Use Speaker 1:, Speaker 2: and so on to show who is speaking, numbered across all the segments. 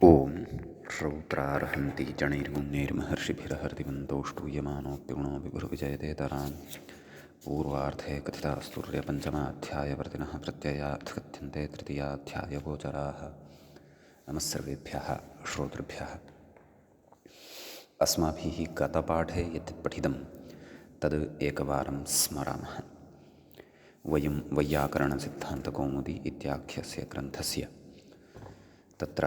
Speaker 1: ॐ श्रौत्रार्हन्ति जणैर्गुण्यैर्महर्षिभिरहर्तिमन्तोष्टूयमानोऽप्यगुणो विभुर्विजयतेतरां पूर्वार्धे कथितास्तुर्यपञ्चमाध्यायवर्तिनः प्रत्ययात् कथ्यन्ते तृतीयाध्यायगोचराः। नमः सर्वेभ्यः श्रोतृभ्यः। अस्माभिः गतपाठे यत् पठितं तद् एकवारं स्मरामः। वयं वैयाकरणसिद्धान्तकौमुदी इत्याख्यस्य ग्रन्थस्य तत्र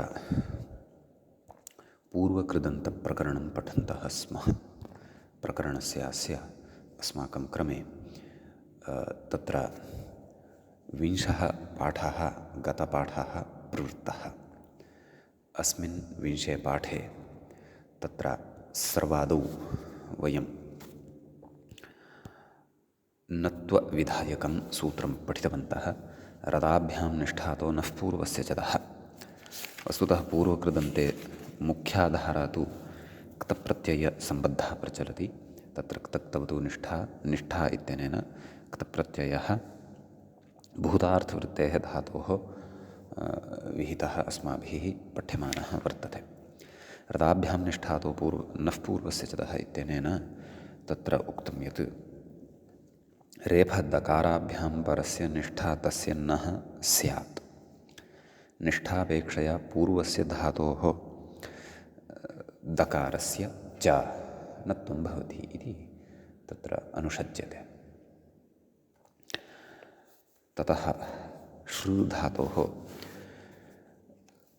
Speaker 1: पूर्वकृदन्तप्रकरणं पठन्तः स्मः। प्रकरणस्य अस्य अस्माकं क्रमे तत्र 20 पाठः गतपाठः प्रवृत्तः। अस्मिन् 20 पाठे तत्र सर्वादौ वयं नत्वविधायकं सूत्रं पठितवन्तः। रदाभ्यां निष्ठातो नः पूर्वस्य च दः। वस्तुतः पूर्वकृदन्ते मुख्याधारा तु क्तप्रत्ययसम्बद्धः प्रचलति। तत्र क्तक्तवतु निष्ठा इत्यनेन क्तप्रत्ययः भूतार्थवृत्तेः धातोः विहितः अस्माभिः पठ्यमानः वर्तते। रदाभ्यां निष्ठातो नः पूर्वस्य च दः इत्यनेन तत्र उक्तं यत् रेफदकाराभ्यां परस्य निष्ठा तस्य नः स्यात्। निष्ठापेक्षया पूर्वस्य धातोः दकारस्य च नत्वं भवति इति तत्र अनुषज्यते। ततः श्रुधातोः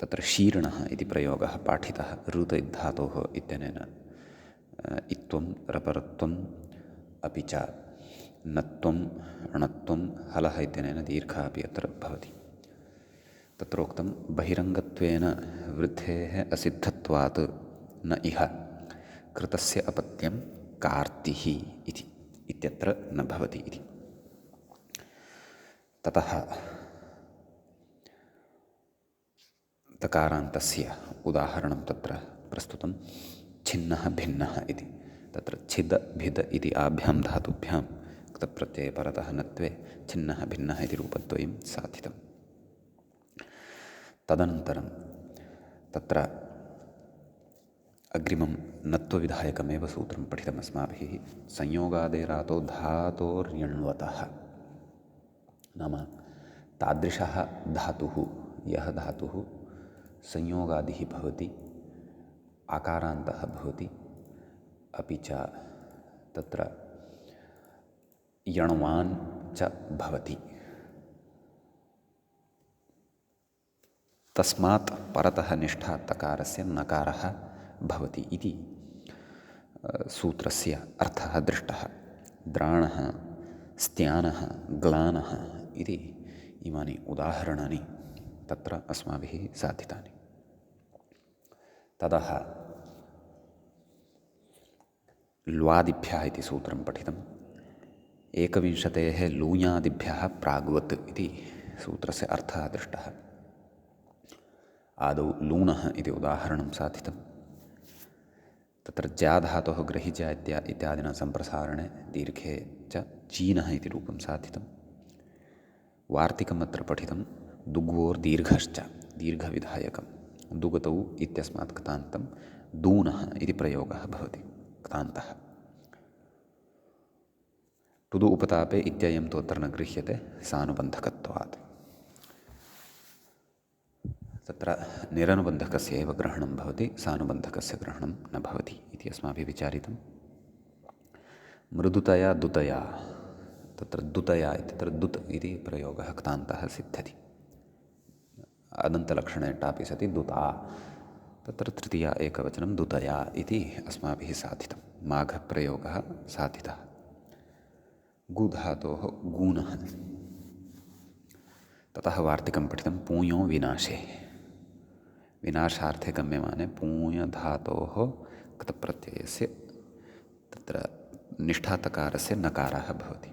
Speaker 1: तत्र शीर्णः इति प्रयोगः पाठितः। ऋत धातोः इत्यनेन इत्वं रपरत्वम् अपि च नत्वं णत्वं हलः इत्यनेन दीर्घः अपि अत्र भवति। तत्रोक्तं बहिरङ्गत्वेन वृद्धेः असिद्धत्वात् न इह कृतस्य अपत्यं कार्तिः इति इत्यत्र न भवति इति। ततः तकारान्तस्य उदाहरणं तत्र प्रस्तुतं। छिन्नः भिन्नः इति। तत्र छिद भिद इति आभ्यां धातुभ्यां क्तप्रत्यये परतः नत्वे छिन्नः भिन्नः इति रूपद्वयं साधितम्। तदनन्तरं तत्र अग्रिमं नत्वविधायकमेव सूत्रं पठितम् अस्माभिः। संयोगादेरातो धातोर्यण्वतः नाम तादृशः धातुः यः धातुः संयोगादिः भवति, आकारान्तः भवति, अपि च तत्र यण्वान् च भवति। तस्मात् परतः निष्ठा तकारस्य नकारः भवति इति सूत्रस्य अर्थः दृष्टः। द्राणः, स्त्यानः, ग्लानः इति इमानि उदाहरणानि तत्र अस्माभिः साधितानि। ततः ल्वादिभ्यः इति सूत्रं पठितम्। 21 लूयादिभ्यः प्राग्वत् इति सूत्रस्य अर्थः दृष्टः। आदौ लूणः इति उदाहरणं साधितं। तत्र ज्याधातोः ग्रहिज्या इत्यादिना सम्प्रसारणे दीर्घे च चीनः इति रूपं साधितं। वार्तिकमत्र पठितं दुग्वोर्दीर्घश्च दीर्घविधायकं। दुगतौ इत्यस्मात् क्तान्तं दूनः इति प्रयोगः भवति क्तान्तः। टुदु उपतापे इत्ययं तु अत्र न गृह्यते सानुबन्धकत्वात्। तत्र निरनुबन्धकस्य एव ग्रहणं भवति, सानुबन्धकस्य ग्रहणं न भवति इति अस्माभिः विचारितं। मृदुतया दुतया तत्र दुतया इत्यत्र दुत् इति प्रयोगः क्तान्तः सिद्ध्यति। अदन्तलक्षणे टापि सति दुता तत्र तृतीया एकवचनं दुतया इति अस्माभिः साधितं। माघप्रयोगः साधितः। गुधातोः गूनः। ततः वार्तिकं पठितं पूयो विनाशे। विनाशार्थे गम्यमाने पूयधातोः क्तप्रत्ययस्य तत्र निष्ठातकारस्य नकारः भवति।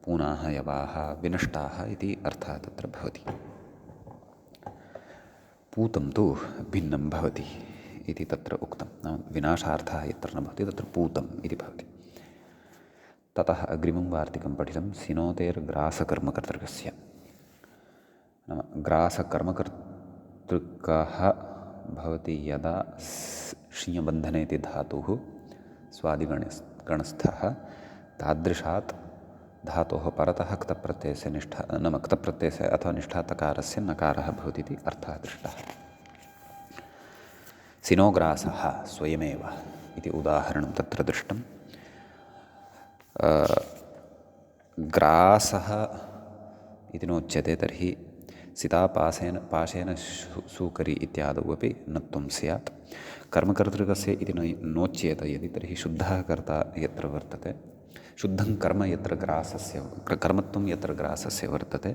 Speaker 1: पूनाः यवाः विनष्टाः इति अर्थः तत्र भवति। पूतं तु भिन्नं भवति इति तत्र उक्तं। नाम विनाशार्थः यत्र न भवति तत्र पूतम् इति भवति। ततः अग्रिमं वार्तिकं पठितं सिनोतेर्ग्रासकर्मकर्तृकस्य। नाम ग्रासकर्मकर्तृकः भवति यदा ष्ञबन्धने इति धातुः स्वादिगणस्थः तादृशात् धातोः परतः क्तप्रत्ययस्य निष्ठा नाम क्तप्रत्ययस्य अथवा निष्ठातकारस्य नकारः भवति इति अर्थः दृष्टः। सिनोग्रासः स्वयमेव इति उदाहरणं तत्र दृष्टं। ग्रासः इति नोच्यते तर्हि पाशेन सूकरी इत्यादौ अपि नत्वं स्यात्। कर्मकर्तृकस्य इति नोच्येत यदि तर्हि शुद्धः कर्ता यत्र वर्तते, शुद्धं कर्म यत्र ग्रासस्य कर्मत्वं यत्र ग्रासस्य वर्तते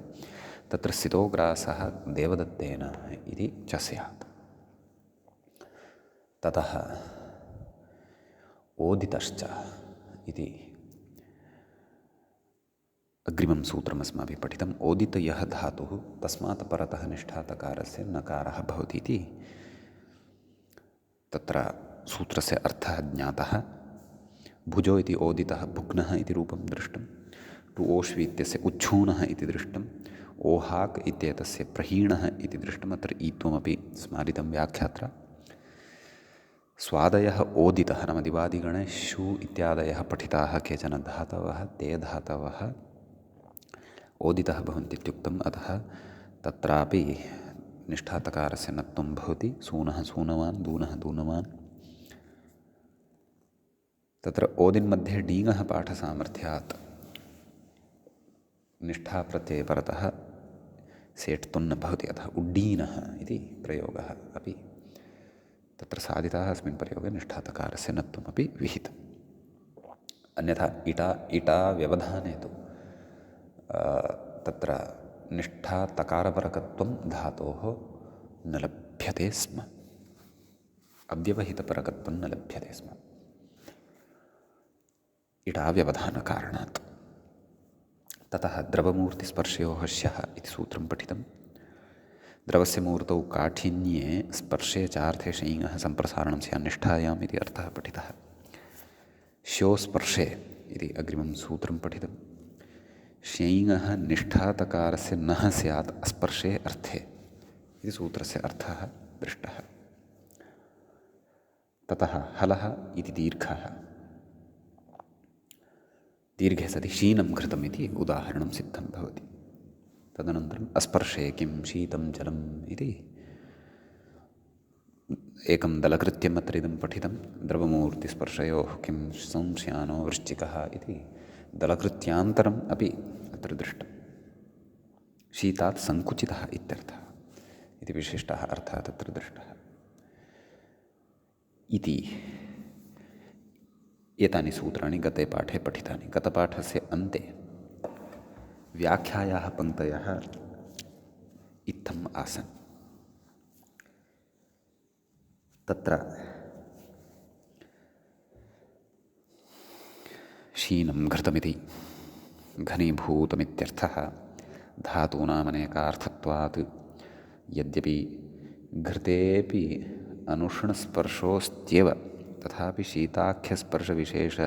Speaker 1: तत्र स्थितो ग्रासः देवदत्तेन इति च स्यात्। ततः ओदितश्च इति अग्रिमं सूत्रम् अस्माभिः पठितम्। ओदित यः धातुः तस्मात् परतः निष्ठातकारस्य नकारः भवति इति तत्र सूत्रस्य अर्थः ज्ञातः। भुजो इति ओदितः भुग्नः इति रूपं दृष्टं। टु ओष्वि इत्यस्य उच्छूनः इति दृष्टम्। ओहाक् इत्येतस्य प्रहीणः इति दृष्टम्। अत्र ईत्वमपि स्मारितं व्याख्यात्रा। स्वादयः ओदितः नाम दिवादिगणे शु इत्यादयः पठिताः केचन धातवः, ते धातवः ओदितः भवन्ति इत्युक्तम्। अतः तत्रापि निष्ठातकारस्य नत्वं भवति। सूनः सूनवान्, दूनः दूनवान्। तत्र ओदिन्मध्ये डीङः पाठसामर्थ्यात् निष्ठाप्रत्यये परतः सेट्तुं न भवति। अतः उड्डीनः इति प्रयोगः अपि तत्र साधितः। अस्मिन् प्रयोगे निष्ठातकारस्य नत्वमपि विहितम्। अन्यथा इटा व्यवधाने तु तत्र निष्ठातकारपरकत्वं धातोः न लभ्यते स्म, अव्यवहितपरकत्वं न लभ्यते स्म इटा व्यवधानकारणात्। ततः द्रवमूर्तिस्पर्शयोः स्यः इति सूत्रं पठितं। द्रवस्य मूर्तौ काठिन्ये स्पर्शे चार्थे शयिङः सम्प्रसारणं स्यात् निष्ठायाम् इति अर्थः पठितः। स्योस्पर्शे इति अग्रिमं सूत्रं पठितं। शयिङः निष्ठातकारस्य नः स्यात् अस्पर्शे अर्थे इति सूत्रस्य अर्थः दृष्टः। ततः हलः इति दीर्घः, दीर्घे सति शीनं घृतम् इति उदाहरणं सिद्धं भवति। तदनन्तरम् अस्पर्शे किं शीतं जलम् इति एकं दलकृत्यम् अत्र इदं पठितं। द्रवमूर्तिस्पर्शयोः किं संश्यानो वृश्चिकः इति दलकृत्यान्तरम् अपि अत्र दृष्टं। शीतात् सङ्कुचितः इत्यर्थः इति विशिष्टः अर्थः तत्र दृष्टः इति। एतानि सूत्राणि गते पाठे पठितानि। गतपाठस्य अन्ते व्याख्यायाः पङ्क्तयः इत्थम् आसन्। तत्र शीनं घृतमिति घनीभूतमित्यर्थः। धातूनामनेकार्थत्वात् यद्यपि घृतेऽपि अनुष्णस्पर्शोऽस्त्येव तथापि शीताख्यस्पर्शविशेष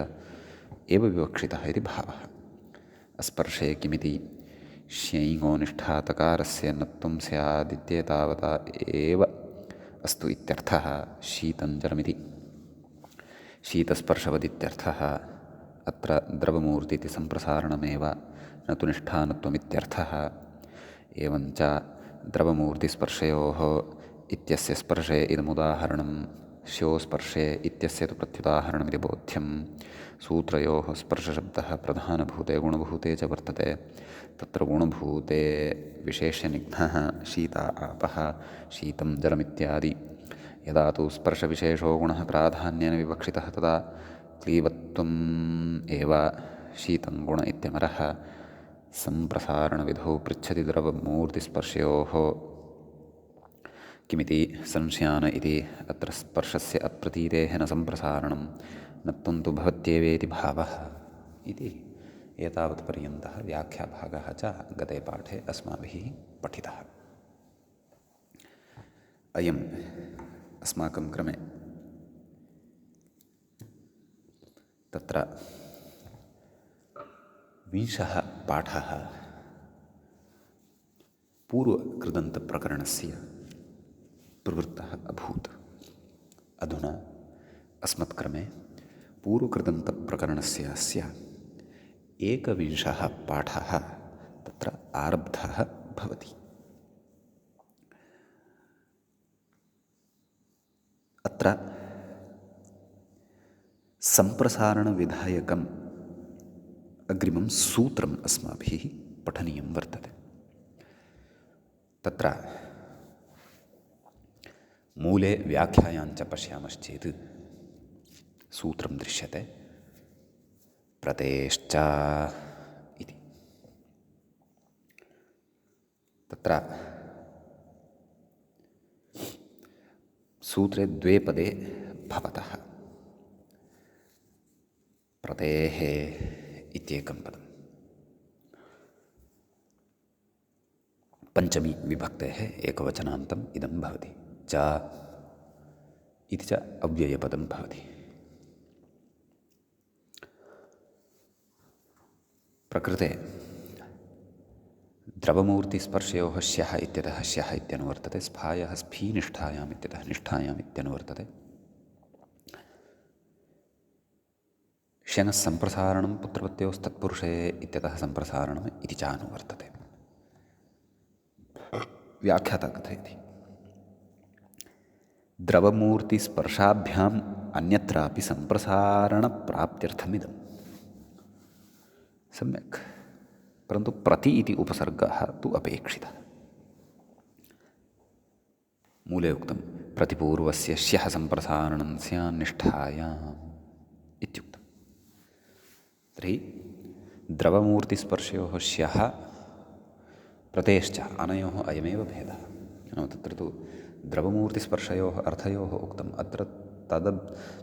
Speaker 1: एव विवक्षितः इति भावः। अस्पर्शे किमिति श्यैङो निष्ठातकारस्य नत्वं स्यादित्येतावता एव अस्तु इत्यर्थः। शीतं जलमिति शीतस्पर्शवदित्यर्थः। अत्र द्रवमूर्ति इति सम्प्रसारणमेव न तु निष्ठानत्वमित्यर्थः। एवञ्च द्रवमूर्तिस्पर्शयोः इत्यस्य स्पर्शे इदमुदाहरणं स्योस्पर्शे इत्यस्य तु प्रत्युदाहरणमिति बोध्यं। सूत्रयोः स्पर्शशब्दः प्रधानभूते गुणभूते च वर्तते। तत्र गुणभूते विशेष्यनिघ्नः शीता आपः, शीतं जलमित्यादि। यदा तु स्पर्शविशेषो गुणः प्राधान्येन विवक्षितः तदा क्लीबत्वम् एव शीतं गुण इत्यमरः। सम्प्रसारणविधौ पृच्छति द्रवमूर्तिस्पर्शयोः किमिति संश्यान इति। अत्र स्पर्शस्य अप्रतीतेः न सम्प्रसारणं नत्वं तु भवत्येवेति भावः इति। एतावत्पर्यन्तः व्याख्याभागः च गते पाठे अस्माभिः पठितः। अयम् अस्माकं क्रमे तत्र 20 पाठः पूर्वकृदन्तप्रकरणस्य प्रवृत्तः अभूत्। अधुना अस्मत्क्रमे पूर्वकृदन्तप्रकरणस्य अस्य 21 पाठः तत्र आरब्धः भवति। अत्र सम्प्रसारणविधायकम् अग्रिमं सूत्रम् अस्माभिः पठनीयं वर्तते। तत्र मूले व्याख्यायाञ्च पश्यामश्चेत् सूत्रं दृश्यते प्रतेश्च इति। तत्र सूत्रे 2 पदे भवतः प्रतेः इत्येकं पदं पञ्चमी विभक्तेः एकवचनान्तम् इदं भवति। च इति च अव्ययपदं भवति। प्रकृते द्रवमूर्तिस्पर्शयोः स्यः इत्यतः स्यः इत्यनुवर्तते। स्फायः स्फीनिष्ठायाम् इत्यतः निष्ठायाम् इत्यनुवर्तते। श्यनः सम्प्रसारणं पुत्रपत्योस्तत्पुरुषे इत्यतः सम्प्रसारणम् इति च अनुवर्तते। व्याख्याता कथयति द्रवमूर्तिस्पर्शाभ्याम् अन्यत्रापि सम्प्रसारणप्राप्त्यर्थमिदं। सम्यक्, परन्तु प्रति इति उपसर्गः तु अपेक्षितः। मूले उक्तं प्रतिपूर्वस्य स्यः सम्प्रसारणं स्यान्निष्ठायाम् इत्युक्तं। तर्हि द्रवमूर्तिस्पर्शयोः स्यः प्रतेश्च अनयोः अयमेव भेदः। तत्र तु द्रवमूर्तिस्पर्शयोः अर्थयोः उक्तम्, अत्र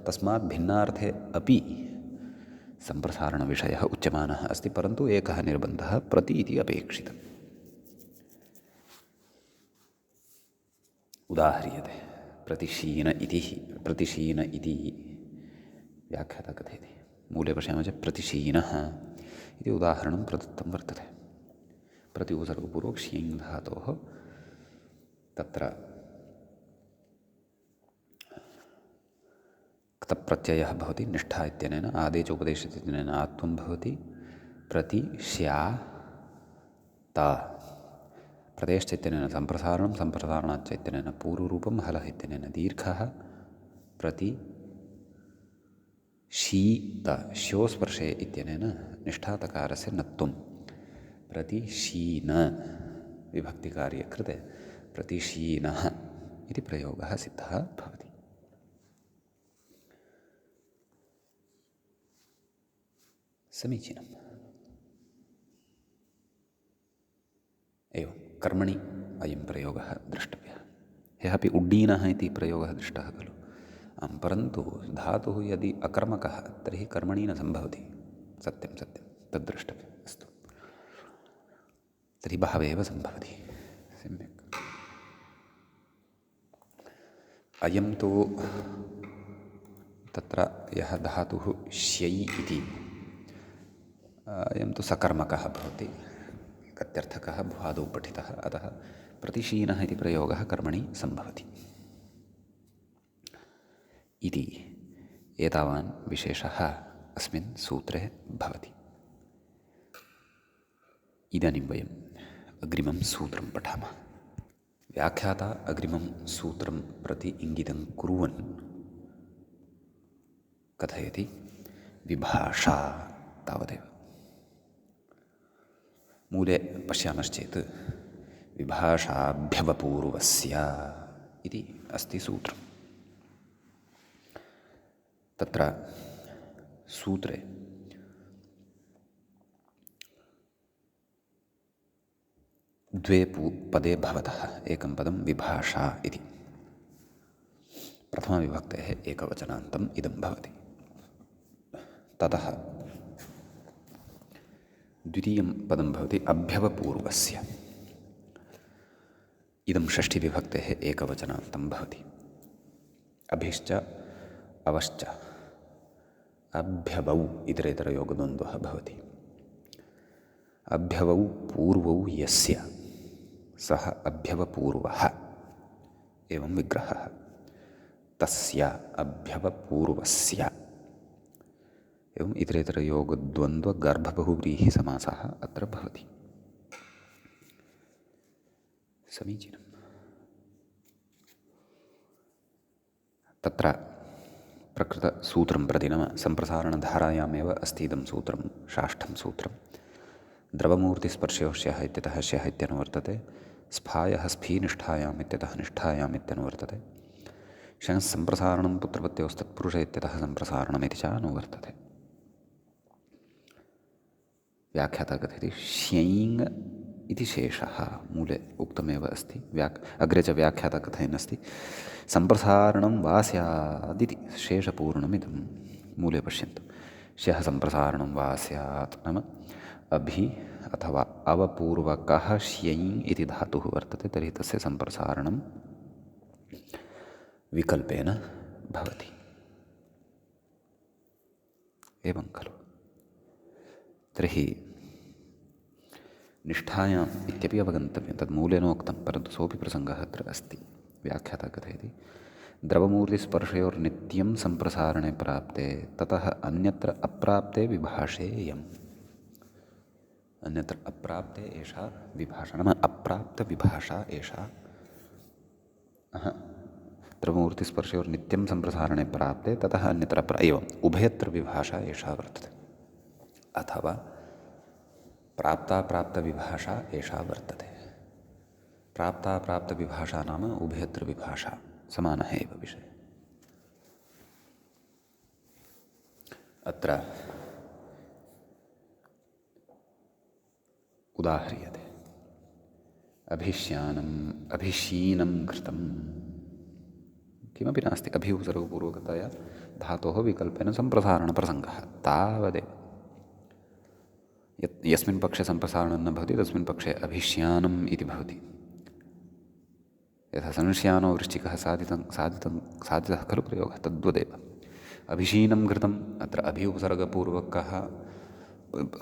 Speaker 1: तस्मात् भिन्नार्थे अपि सम्प्रसारणविषयः उच्यमानः अस्ति, परन्तु एकः निर्बन्धः प्रति इति अपेक्षितम्। उदाह्रियते प्रतिशीन इति व्याख्याता कथयति। मूले पश्यामः चेत् प्रतिशीनः इति उदाहरणं प्रदत्तं वर्तते। प्रति उपसर्गपूर्वक शीङ् धातोः तत्र क्तप्रत्ययः भवति। निष्ठा इत्यनेन आदेश उपदेशः इत्यनेन आत्वं भवति। प्रति श्या ता प्रदेश्च इत्यनेन सम्प्रसारणं, सम्प्रसारणाच्च इत्यनेन पूर्वरूपं, हलः इत्यनेन दीर्घः। प्रति शीत श्योस्पर्शे इत्यनेन निष्ठातकारस्य नत्वं। प्रतिशीन विभक्तिकार्ये कृते प्रतिशीनः इति प्रयोगः सिद्धः भवति। समीचीनम्। एवं कर्मणि अयं प्रयोगः द्रष्टव्यः। ह्यः अपि उड्डीनः इति प्रयोगः दृष्टः खलु। परन्तु धातुः यदि अकर्मकः तर्हि कर्मणि न सम्भवति। सत्यं तद्द्रष्टव्यम्। अस्तु, तर्हि बहवः एव सम्भवति। सम्यक्। अयं तु तत्र यः धातुः श्यै इति अयं तु सकर्मकः भवति। गत्यर्थकः भ्वादौ पठितः, अतः प्रतिशीनः इति प्रयोगः कर्मणि सम्भवति इति एतावान् विशेषः अस्मिन् सूत्रे भवति। इदानीं वयम् अग्रिमं सूत्रं पठामः। व्याख्याता अग्रिमं सूत्रं प्रति इङ्गितं कुर्वन् कथयति विभाषा तावदेव। मूले पश्यामश्चेत् विभाषाभ्यवपूर्वस्य इति अस्ति सूत्रम्। तत्र सूत्रे द्वे पदे भवतः एकं पदं विभाषा इति। प्रथमविभक्तेः एकवचनान्तम् इदं भवति। ततः द्वितीयं पदं भवति अभ्यवपूर्वस्य। इदं षष्ठीविभक्तेः एकवचनान्तं भवति। अभिश्च अवश्च अभ्यवौ इतरेतरयोगद्वन्द्वः भवति। अभ्यवौ पूर्वौ यस्य सः अभ्यवपूर्वः एवं विग्रहः। तस्य अभ्यवपूर्वस्य। एवम् इतरेतरयोगद्वन्द्वगर्भबहुव्रीहिसमासः अत्र भवति। समीचीनं। तत्र प्रकृतसूत्रं प्रति नाम सम्प्रसारणधारायामेव अस्ति इदं सूत्रं, षष्ठं सूत्रं। द्रवमूर्तिस्पर्शयोश्यः इत्यतः श्यः इत्यनुवर्तते, स्फायः स्फीनिष्ठायाम् इत्यतः निष्ठायाम् इत्यनुवर्तते, शञः सम्प्रसारणं पुत्रपत्योस्तत्पुरुष इत्यतः सम्प्रसारणमिति च अनुवर्तते। व्याख्याता कथयति श्यैङ् इति शेषः मूले उक्तमेव अस्ति। अग्रे च व्याख्याता कथयन् अस्ति सम्प्रसारणं वा स्यादिति शेषपूर्णमिदं मूले पश्यन्तु। श्यः सम्प्रसारणं वा स्यात् नाम अभि अथवा अवपूर्वकः श्यैङ् इति धातुः वर्तते, तर्हि तस्य सम्प्रसारणं विकल्पेन भवति। एवं खलु। तर्हि निष्ठायाम् इत्यपि अवगन्तव्यं, तद् मूलेनोक्तं, परन्तु सोऽपि प्रसङ्गः अत्र अस्ति। व्याख्याता कथयति द्रवमूर्तिस्पर्शयोर्नित्यं सम्प्रसारणे प्राप्ते ततः अन्यत्र अप्राप्ते विभाषेयम्। अन्यत्र अप्राप्ते एषा विभाषा, नाम अप्राप्तविभाषा एषा। द्रवमूर्तिस्पर्शयोर्नित्यं सम्प्रसारणे प्राप्ते ततः अन्यत्र एवम् उभयत्र विभाषा एषा वर्तते, अथवा प्राप्ताप्राप्तविभाषा एषा वर्तते। प्राप्ताप्राप्तविभाषा नाम उभयत्र विभाषा, समानः एव विषयः। अत्र उदाह्रियते अभिशीनं घृतं, किमपि नास्ति, अभि उपसर्गपूर्वकतया धातोः विकल्पेन सम्प्रसारणप्रसङ्गः तावदेव। यस्मिन् पक्षे सम्प्रसारणं न भवति तस्मिन् पक्षे अभिश्यानम् इति भवति। यथा संश्यानो वृश्चिकः साधितः खलु प्रयोगः, तद्वदेव अभिशीनं घृतम्। अत्र अभि उपसर्गपूर्वकः,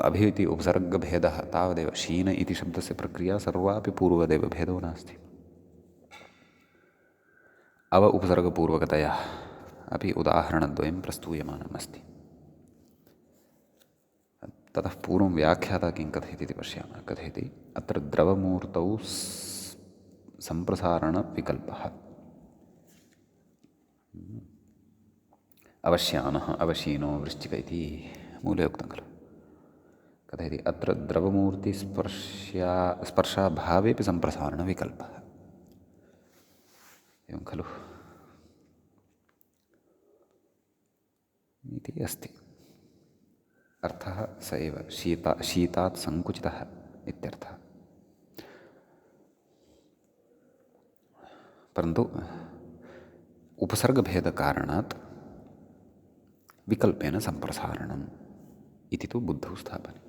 Speaker 1: अभि इति उपसर्गभेदः तावदेव। शीन इति शब्दस्य प्रक्रिया सर्वापि पूर्वदेव, भेदो नास्ति। अव उपसर्गपूर्वकतया अपि उदाहरणद्वयं प्रस्तूयमानम् अस्ति। ततः पूर्वं व्याख्याता किं कथयति इति पश्यामः। कथयति अत्र द्रवमूर्तौ सम्प्रसारणविकल्पः। अवश्यानः अवशीनो वृश्चिक इति मूले उक्तं खलु। कथयति अत्र द्रवमूर्तिस्पर्शाभावेऽपि सम्प्रसारणविकल्पः। एवं खलु इति अस्ति। अर्थः स एव, शीतात् सङ्कुचितः इत्यर्थः। परन्तु उपसर्गभेदकारणात् विकल्पेन सम्प्रसारणम् इति तु बुद्धौ स्थापने।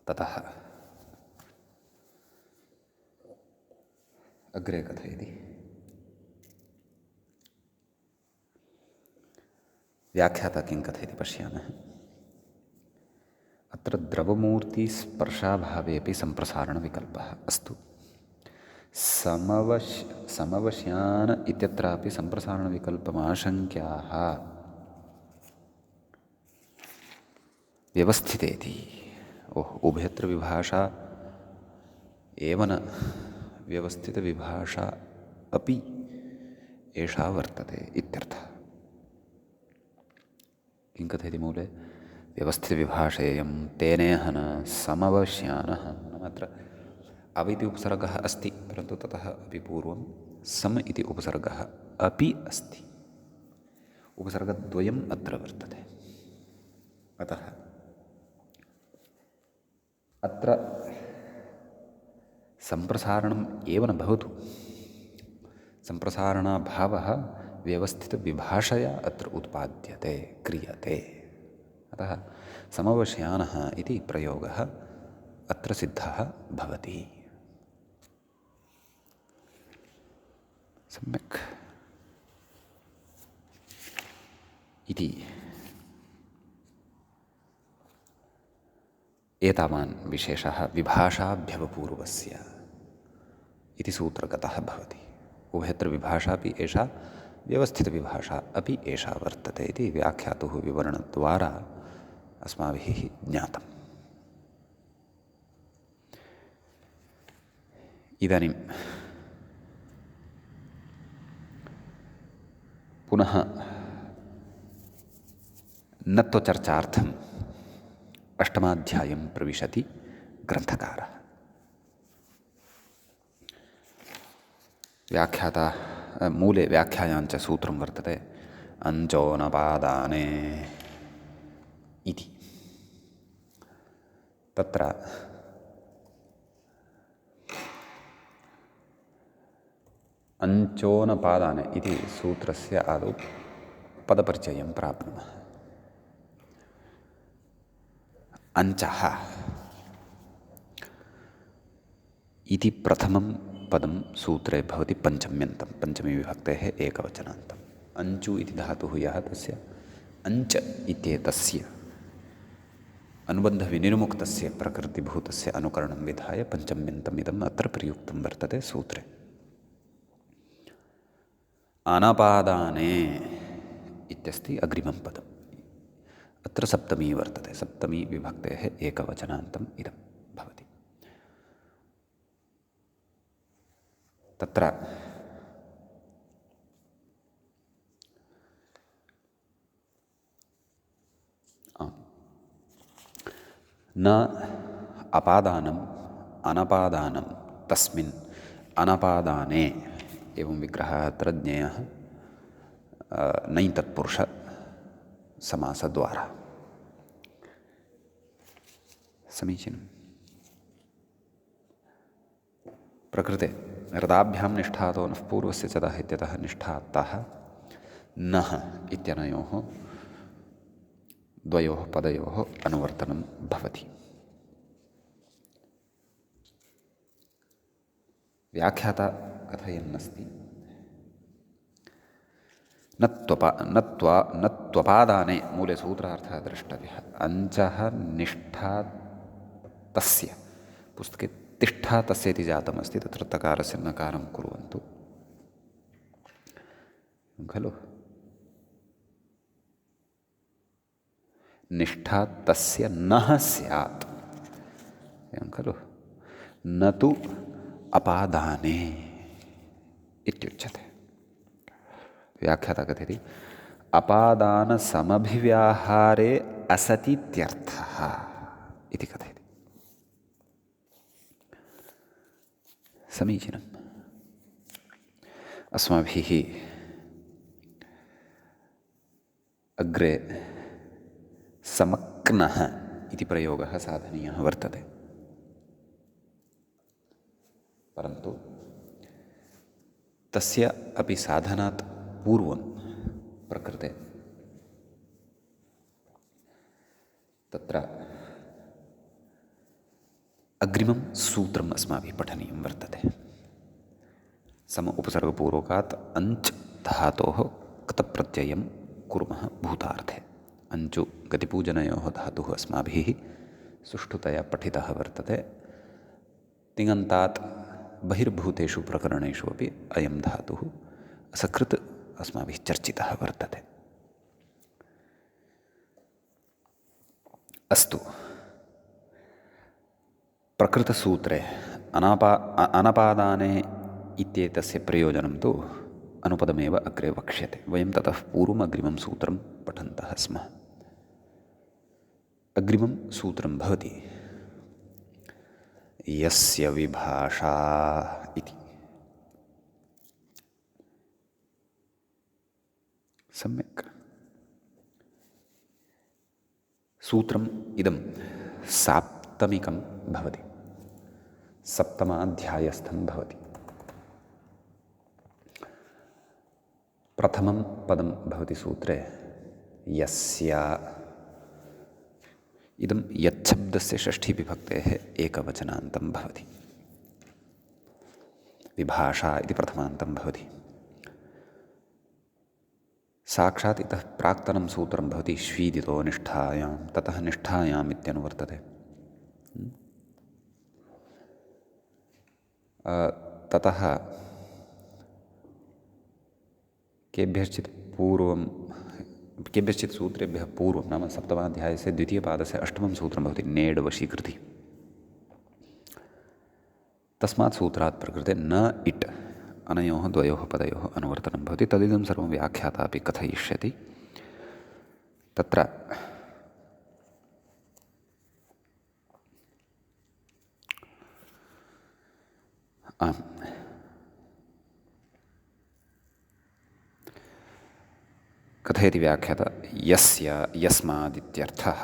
Speaker 1: ततः अग्रे कथयति व्याख्याता किं कथयति पश्यामः। अत्र द्रवमूर्तिस्पर्शाभावेऽपि सम्प्रसारणविकल्पः अस्तु। समवश्यान इत्यत्रापि सम्प्रसारणविकल्पमाशङ्क्याः व्यवस्थितेति। उभयत्र विभाषा एव न, व्यवस्थितविभाषा अपि एषा वर्तते इत्यर्थः। किं कथयति मूले व्यवस्थितविभाषेयं तेनेह न समवश्यानः। नाम अत्र अव इति उपसर्गः अस्ति, परन्तु ततः अपि पूर्वं सम इति उपसर्गः अपि अस्ति। उपसर्गद्वयम् अत्र वर्तते। अतः अत्र सम्प्रसारणम् एव न भवतु, सम्प्रसारणाभावः व्यवस्थितविभाषया अत्र उत्पाद्यते, क्रियते। अतः समवश्यानः इति प्रयोगः अत्र सिद्धः भवति। सम्यक् इति एतावान् विशेषः विभाषाभ्यवपूर्वस्य इति सूत्रगतः भवति। उभयत्र विभाषा अपि एषा व्यवस्थितविभाषा अपि एषा वर्तते इति व्याख्यातुः विवरणद्वारा अस्माभिः ज्ञातम्। इदानीं पुनः नत्वचर्चार्थम् अष्टमाध्यायं प्रविशति ग्रन्थकारः। व्याख्याता मूले व्याख्यायाञ्च सूत्रं वर्तते अञ्चोनपादाने इति। तत्र अञ्चोनपादाने इति सूत्रस्य आदौ पदपरिचयं प्राप्नुमः। अञ्चः इति प्रथमं पदं सूत्रे भवति पञ्चम्यन्तं, पञ्चमीविभक्तेः एकवचनान्तम्। अञ्चु इति धातुः यः तस्य अञ्च इत्येतस्य अनुबन्धविनिर्मुक्तस्य प्रकृतिभूतस्य अनुकरणं विधाय पञ्चम्यन्तम् इदम् अत्र प्रयुक्तं वर्तते सूत्रे। अनपादाने इत्यस्ति अग्रिमं पदम्। अत्र सप्तमी वर्तते, सप्तमी विभक्तेः एकवचनान्तम् इदं भवति। तत्र न अपादानम् अनपादानं तस्मिन् अनपादाने एवं विग्रहः अत्र ज्ञेयः नै तत्पुरुषसमासद्वारा। समीचीनं। प्रकृते रदाभ्यां निष्ठातो नः पूर्वस्य च दः इत्यतः निष्ठातः नः इत्यनयोः द्वयोः पदयोः अनुवर्तनं भवति। व्याख्याता कथयन्नस्ति नत्वपादाने मूले सूत्रार्थः द्रष्टव्यः। अञ्चः निष्ठा तस्य, पुस्तके तिष्ठा तस्य इति जातमस्ति, तत्र तकारस्य नकारं कुर्वन्तु खलु। निष्ठा तस्य नः स्यात् एवं खलु, न तु अपादाने इत्युच्यते। व्याख्याता कथयति अपादानसमभिव्याहारे असतीत्यर्थः इति कथयति। समीचीनम्। अस्माभिः अग्रे समक्नः इति प्रयोगः साधनीयः वर्तते, परन्तु तस्य अपि साधनात् पूर्वं प्रकृते तत्र अग्रिमं सूत्रम् अस्माभिः पठनीयं वर्तते। सम उपसर्गपूर्वकात् अञ्च् धातोः क्तप्रत्ययं कुर्मः भूतार्थे। अञ्चु गतिपूजनयोः धातुः अस्माभिः सुष्ठुतया पठितः वर्तते। तिङन्तात् बहिर्भूतेषु प्रकरणेषु अपि अयं धातुः असकृत् अस्माभिः चर्चितः वर्तते। अस्तु, प्रकृतसूत्रे अनपादाने इत्येतस्य प्रयोजनं तु अनुपदमेव अग्रे वक्ष्यते। वयं ततः पूर्वम् अग्रिमं सूत्रं पठन्तः स्मः। अग्रिमं सूत्रं भवति यस्य विभाषा इति। सम्यक्। सूत्रम् इदं साप्तमिकं भवति, सप्तमाध्यायस्थं भवति। प्रथमं पदं भवति सूत्रे यस्य। इदं यच्छब्दस्य षष्ठीविभक्तेः एकवचनान्तं भवति। विभाषा इति प्रथमान्तं भवति। साक्षात् इतः प्राक्तनं सूत्रं भवति श्वीदितो निष्ठायां, ततः निष्ठायाम् इत्यनुवर्तते। ततः केभ्यश्चित् पूर्वं केभ्यश्चित् सूत्रेभ्यः पूर्वं नाम सप्तमाध्यायस्य द्वितीयपादस्य अष्टमं सूत्रं भवति नेड् वशीकृतिः। तस्मात् सूत्रात् प्रकृते न इट् अनयोः द्वयोः पदयोः अनुवर्तनं भवति। तदिदं सर्वं व्याख्याता अपि कथयिष्यति। तत्र आम् कथयति व्याख्याता यस्य यस्मादित्यर्थः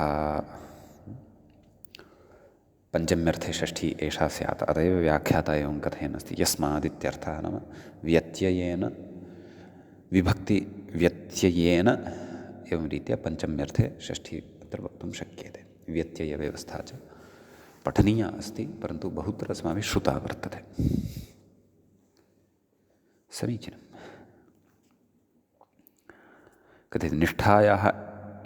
Speaker 1: पञ्चम्यर्थे षष्ठी एषा स्यात्। अत एव व्याख्याता एवं कथयन् अस्ति यस्मादित्यर्थः नाम व्यत्ययेन विभक्तिव्यत्ययेन एवं रीत्या पञ्चम्यर्थे षष्ठी अत्र वक्तुं शक्यते। व्यत्ययव्यवस्था च पठनीया अस्ति, परन्तु बहुत्र अस्माभिः श्रुता वर्तते। समीचीनं। कथयति निष्ठायाः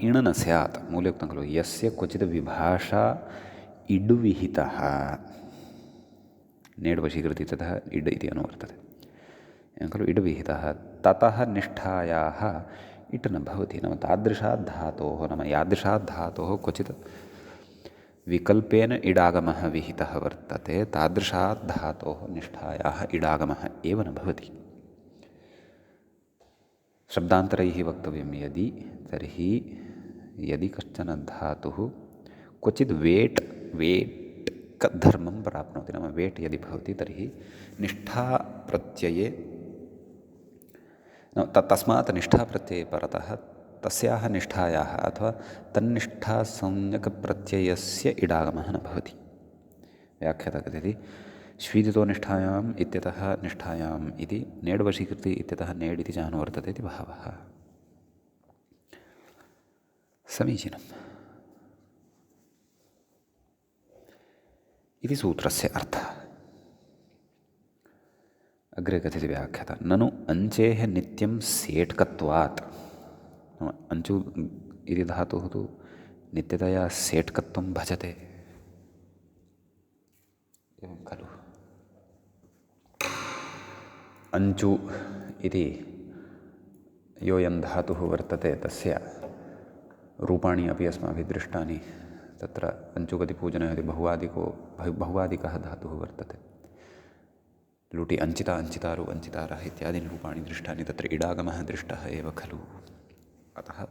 Speaker 1: इण् न स्यात्। मूले उक्तं खलु यस्य क्वचित् विभाषा इड् विहितः, नेड् वशीकृति ततः इड् इति अनुवर्तते। एवं खलु इड् विहितः ततः निष्ठायाः इट् न भवति। नाम तादृशात् धातोः नाम यादृशात् धातोः क्वचित् विकल्पेन इडागमः विहितः वर्तते, तादृशात् धातोः निष्ठायाः इडागमः एव न भवति। शब्दान्तरैः वक्तव्यं यदि, तर्हि यदि कश्चन धातुः क्वचित् वेट् धर्मं प्राप्नोति, नाम वेट् यदि भवति, तर्हि निष्ठाप्रत्यये तस्मात् निष्ठाप्रत्यये परतः तस्याः निष्ठायाः अथवा तन्निष्ठासंज्ञकप्रत्ययस्य इडागमः न भवति। व्याख्याता कथयति श्वीदितो निष्ठायाम् इत्यतः निष्ठायाम् इति नेड् वशीकृति इत्यतः नेड् इति च अनुवर्तते इति भावः। समीचीनम्। इति सूत्रस्य अर्थः। अग्रे कथयति व्याख्याता ननु अञ्चेः नित्यं सेट्कत्वात्। अञ्चु इति धातुः तु नित्यतया सेट्कत्वं भजते, एवं खलु। अञ्चु इति योऽयं धातुः वर्तते तस्य रूपाणि अपि अस्माभिः दृष्टानि। तत्र अञ्चुगतिपूजनः इति बहुवादिकः धातुः वर्तते। लुटि अञ्चिता अञ्चितारु अञ्चितारः इत्यादीनि रूपाणि दृष्टानि, तत्र इडागमः दृष्टः एव खलु। अतः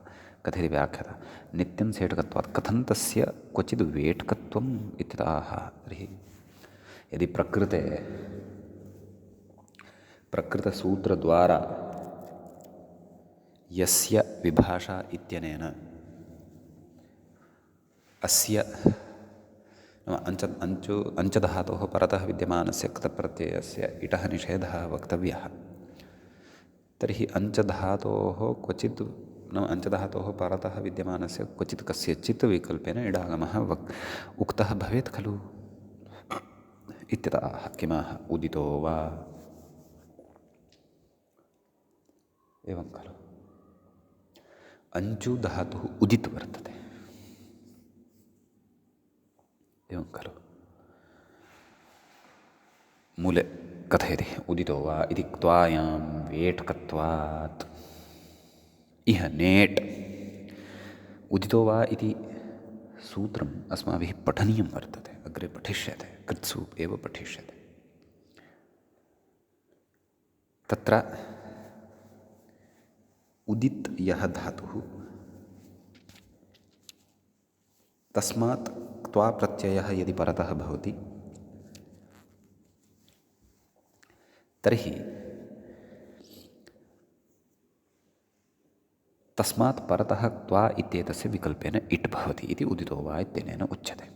Speaker 1: कथयति व्याख्याता नित्यं सेट्कत्वात्। कथं तस्य क्वचिद् वेट्कत्वम् इत्यतः। तर्हि यदि प्रकृतसूत्रद्वारा यस्य विभाषा इत्यनेन अस्य अञ्चधातोः परतः विद्यमानस्य क्तप्रत्ययस्य इटः निषेधः वक्तव्यः, तर्हि अञ्चधातोः क्वचित् नाम अञ्चधातोः परतः विद्यमानस्य क्वचित् कस्यचित् विकल्पेन इडागमः उक्तः भवेत् खलु इत्यतः। किमाह उदितो वा, एवं खलु। अञ्चु धातुः उदित् वर्तते, एवं खलु। मूले कथयति उदितो वा इति क्त्वायां वेट्कत्वात् इह नेट्। उदितो वा इति सूत्रम् अस्माभिः पठनीयं वर्तते, अग्रे पठिष्यते, कृत्सु एव पठिष्यते। तत्र उदित् यः धातुः तस्मात् क्त्वा प्रत्ययः यदि परतः भवति तर्हि तस्मात् परतः क्त्वा इत्येतस्य विकल्पेन इट् भवति इति उदितो वा इत्यनेन उच्यते।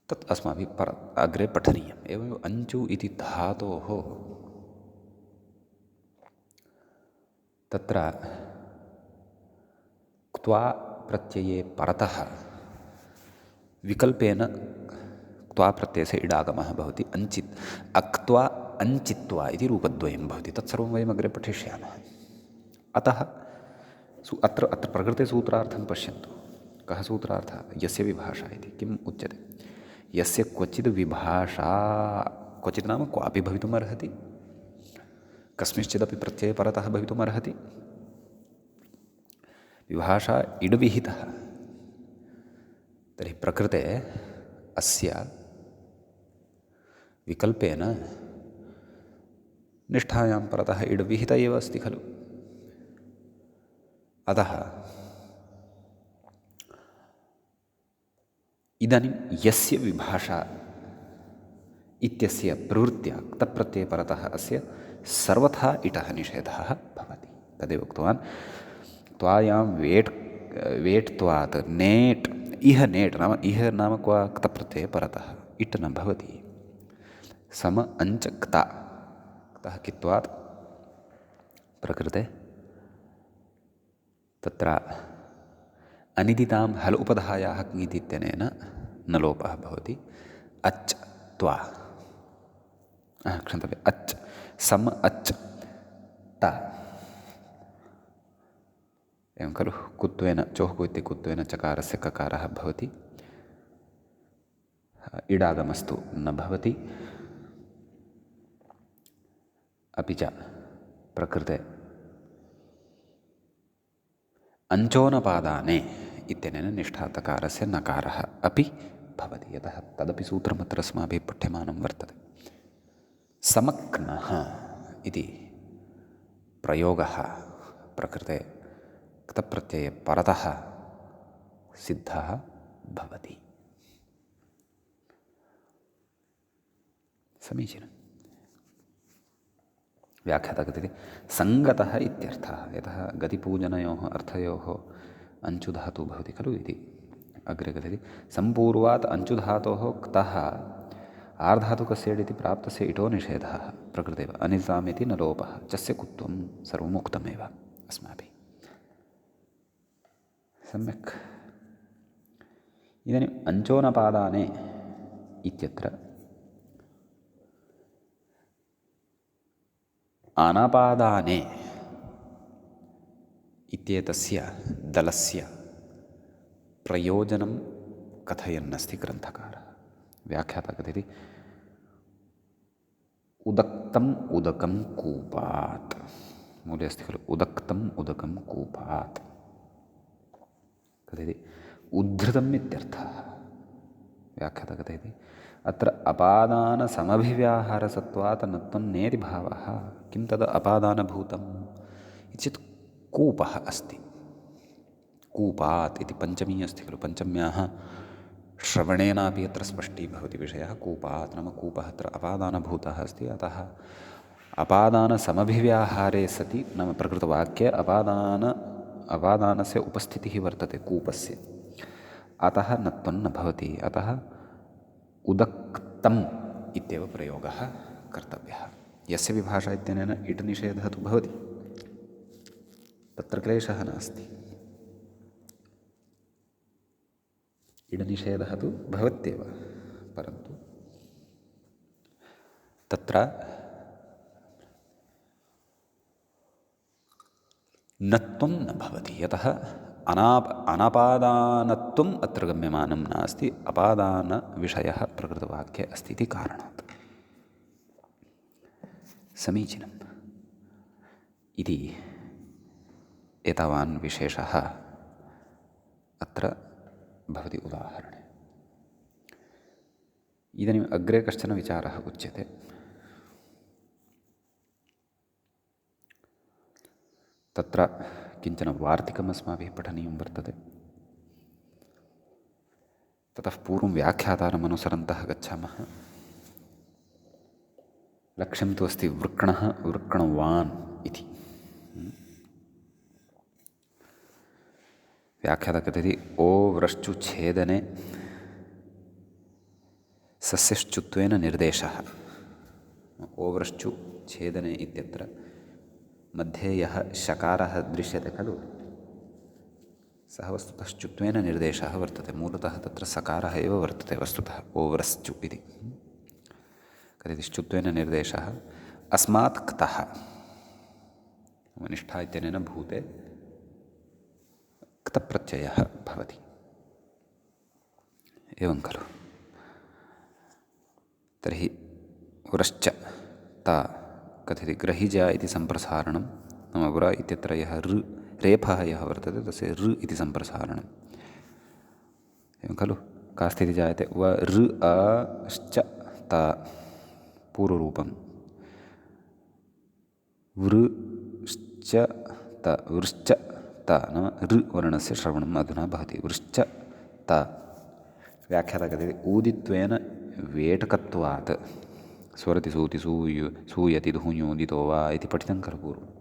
Speaker 1: तत् अस्माभिः अग्रे पठनीयम्। एवमेव अञ्चु इति धातोः तत्र क्त्वा प्रत्यये परतः विकल्पेन क्त्वा प्रत्ययस्य इडागमः भवति। अक्त्वा अञ्चित्वा इति रूपद्वयं भवति। तत्सर्वं वयम् अग्रे पठिष्यामः। अतः अत्र प्रकृते सूत्रार्थं पश्यन्तु। कः सूत्रार्थः? यस्य विभाषा इति। किम् उच्यते? यस्य क्वचिद् विभाषा, क्वचित् नाम क्वापि भवितुम् अर्हति, कस्मिंश्चिदपि प्रत्यये परतः भवितुमर्हति। विभाषा इड्विहितः, तर्हि प्रकृते अस्य विकल्पेन निष्ठायां परतः इड्विहित एव अस्ति खलु। अतः इदानीं यस्य विभाषा इत्यस्य प्रवृत्त्या क्तप्रत्यये परतः अस्य सर्वथा इटः निषेधः भवति। तदेव उक्तवान्, त्वायां वेट्त्वात् नेट् इह नेट् नाम इह नाम क्व क्तप्रत्यये परतः इट् न भवति। सम अञ्च क्ता, क्तः कित्वात् प्रकृते तत्र अनिदितां हल उपधायाः क्ङीति इत्यनेन न लोपः भवति। अच् त्वा, क्षन्तव्यम्, अच् सम अच् ता, एवं खलु। कुत्वेन चोह्कु इति कुत्वेन चकारस्य ककारः भवति, इडागमस्तु न भवति। अपि च प्रकृते अञ्चोनपादाने इत्यनेन निष्ठातकारस्य नकारः अपि भवति। यतः तदपि सूत्रमत्र अस्माभिः पठ्यमानं वर्तते। समक्नः इति प्रयोगः प्रकृते क्तप्रत्यये परतः सिद्धः भवति। समीचीनं। व्याख्याता कथयति सङ्गतः इत्यर्थः, यतः गतिपूजनयोः अर्थयोः अञ्चुधातुः भवति खलु इति अग्रे कथयति। सम्पूर्वात् अञ्चुधातोः क्तः आर्धातुकस्य इति प्राप्तस्य इटो निषेधः प्रकृतेव अनितामिति न लोपः चस्य कुत्वं सर्वम् उक्तमेव अस्माभिः। सम्यक्। इदानीम् अञ्चोनपादाने इत्यत्र अनपादाने इत्येतस्य दलस्य प्रयोजनं कथयन्नस्ति ग्रन्थकारः। व्याख्याता कथयति उदक्तम् उदकं कूपात्, मूले अस्ति खलु उदक्तम् उदकं कूपात्, कथयति उद्धृतम् इत्यर्थः। व्याख्याता कथयति अत्र अपादानसमभिव्याहारसत्वात् नत्वं नेति भावः। किं तद् अपादानभूतम् इति चेत् कूपः अस्ति। कूपात् इति पञ्चमी अस्ति खलु, पञ्चम्याः श्रवणेनापि अत्र स्पष्टीभवति विषयः। कूपात् नाम कूपः अत्र अपादानभूतः अस्ति। अतः अपादानसमभिव्याहारे सति नाम प्रकृतवाक्ये अपादानस्य उपस्थितिः वर्तते कूपस्य, अतः नत्वं न भवति। अतः उदक्तम् इत्येव प्रयोगः कर्तव्यः। यस्य विभाषा इत्यनेन इट् निषेधः तु भवति, तत्र क्लेशः नास्ति। इड् निषेधः तु भवत्येव, परन्तु तत्र नत्वं न भवति। यतः अनपादानत्वम् अत्र गम्यमानं नास्ति, अपादानविषयः प्रकृतवाक्ये अस्ति इति कारणात्। समीचीनम् इति एतावान् विशेषः अत्र भवति उदाहरणे। इदानीम् अग्रे कश्चन विचारः उच्यते। तत्र किञ्चन वार्तिकम् अस्माभिः पठनीयं वर्तते। ततः पूर्वं व्याख्यातारम् अनुसरन्तः गच्छामः। लक्ष्यं तु अस्ति वृक्णः वृक्णवान् इति। व्याख्याता कथयति ओ व्रश्चुच्छेदने सस्यश्चुत्वेन निर्देशः। ओ व्रश्चुच्छेदने इत्यत्र मध्ये यः शकारः दृश्यते खलु, सः वस्तुतः श्चुत्वेन निर्देशः वर्तते। मूलतः तत्र सकारः एव वर्तते वस्तुतः ओ व्रश्चु इति। कथयति श्चुत्वेन निर्देशः अस्मात् क्तः, निष्ठा इत्यनेन भूते क्तप्रत्ययः भवति। एवं खलु। तर्हि व्रश्च ता कथयति ग्रहिजा इति सम्प्रसारणं नाम व्र इत्यत्र यः रेफः यः वर्तते तस्य इति सम्प्रसारणम् एवं खलु का स्थितिः जायते श्च ता पूर्वरूपं वृश्च त वृश्च त नाम वर्णस्य श्रवणम् अधुना भवति वृश्च त व्याख्याता कथयति ऊदित्वेन वेटकत्वात् स्वरति सूति सूयति धूञो दितो वा इति पठितं खलु पूर्वम्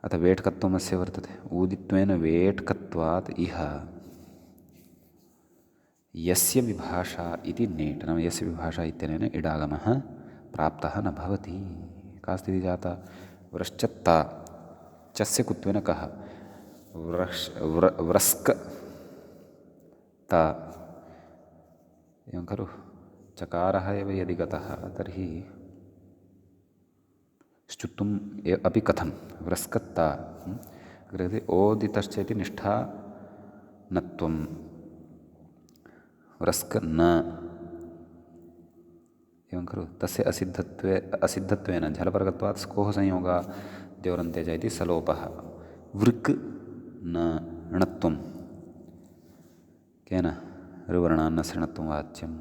Speaker 1: अतः वेट्कत्वमस्य वर्तते ऊदित्वेन वेट्कत्वात् इह यस्य विभाषा इति नेट् नाम यस्य विभाषा इत्यनेन इडागमः प्राप्तः न भवति का स्थितिः जाता व्रश्चत्ता चस्य कुत्वेन कः व्रस्क ता एवं खलु चकारः एव यदि गतः तर्हि श्चुत्वम् अपि कथं व्रस्कत्ता गृहते ओदितश्चेति निष्ठा नत्वं व्रस्क न एवं खलु तस्य असिद्धत्वेन झलपरगत्वात् स्कोः संयोगा द्योरन्ते च इति सलोपः वृक् न णत्वं केन ऋवर्णान्नस्य णत्वं वाच्यं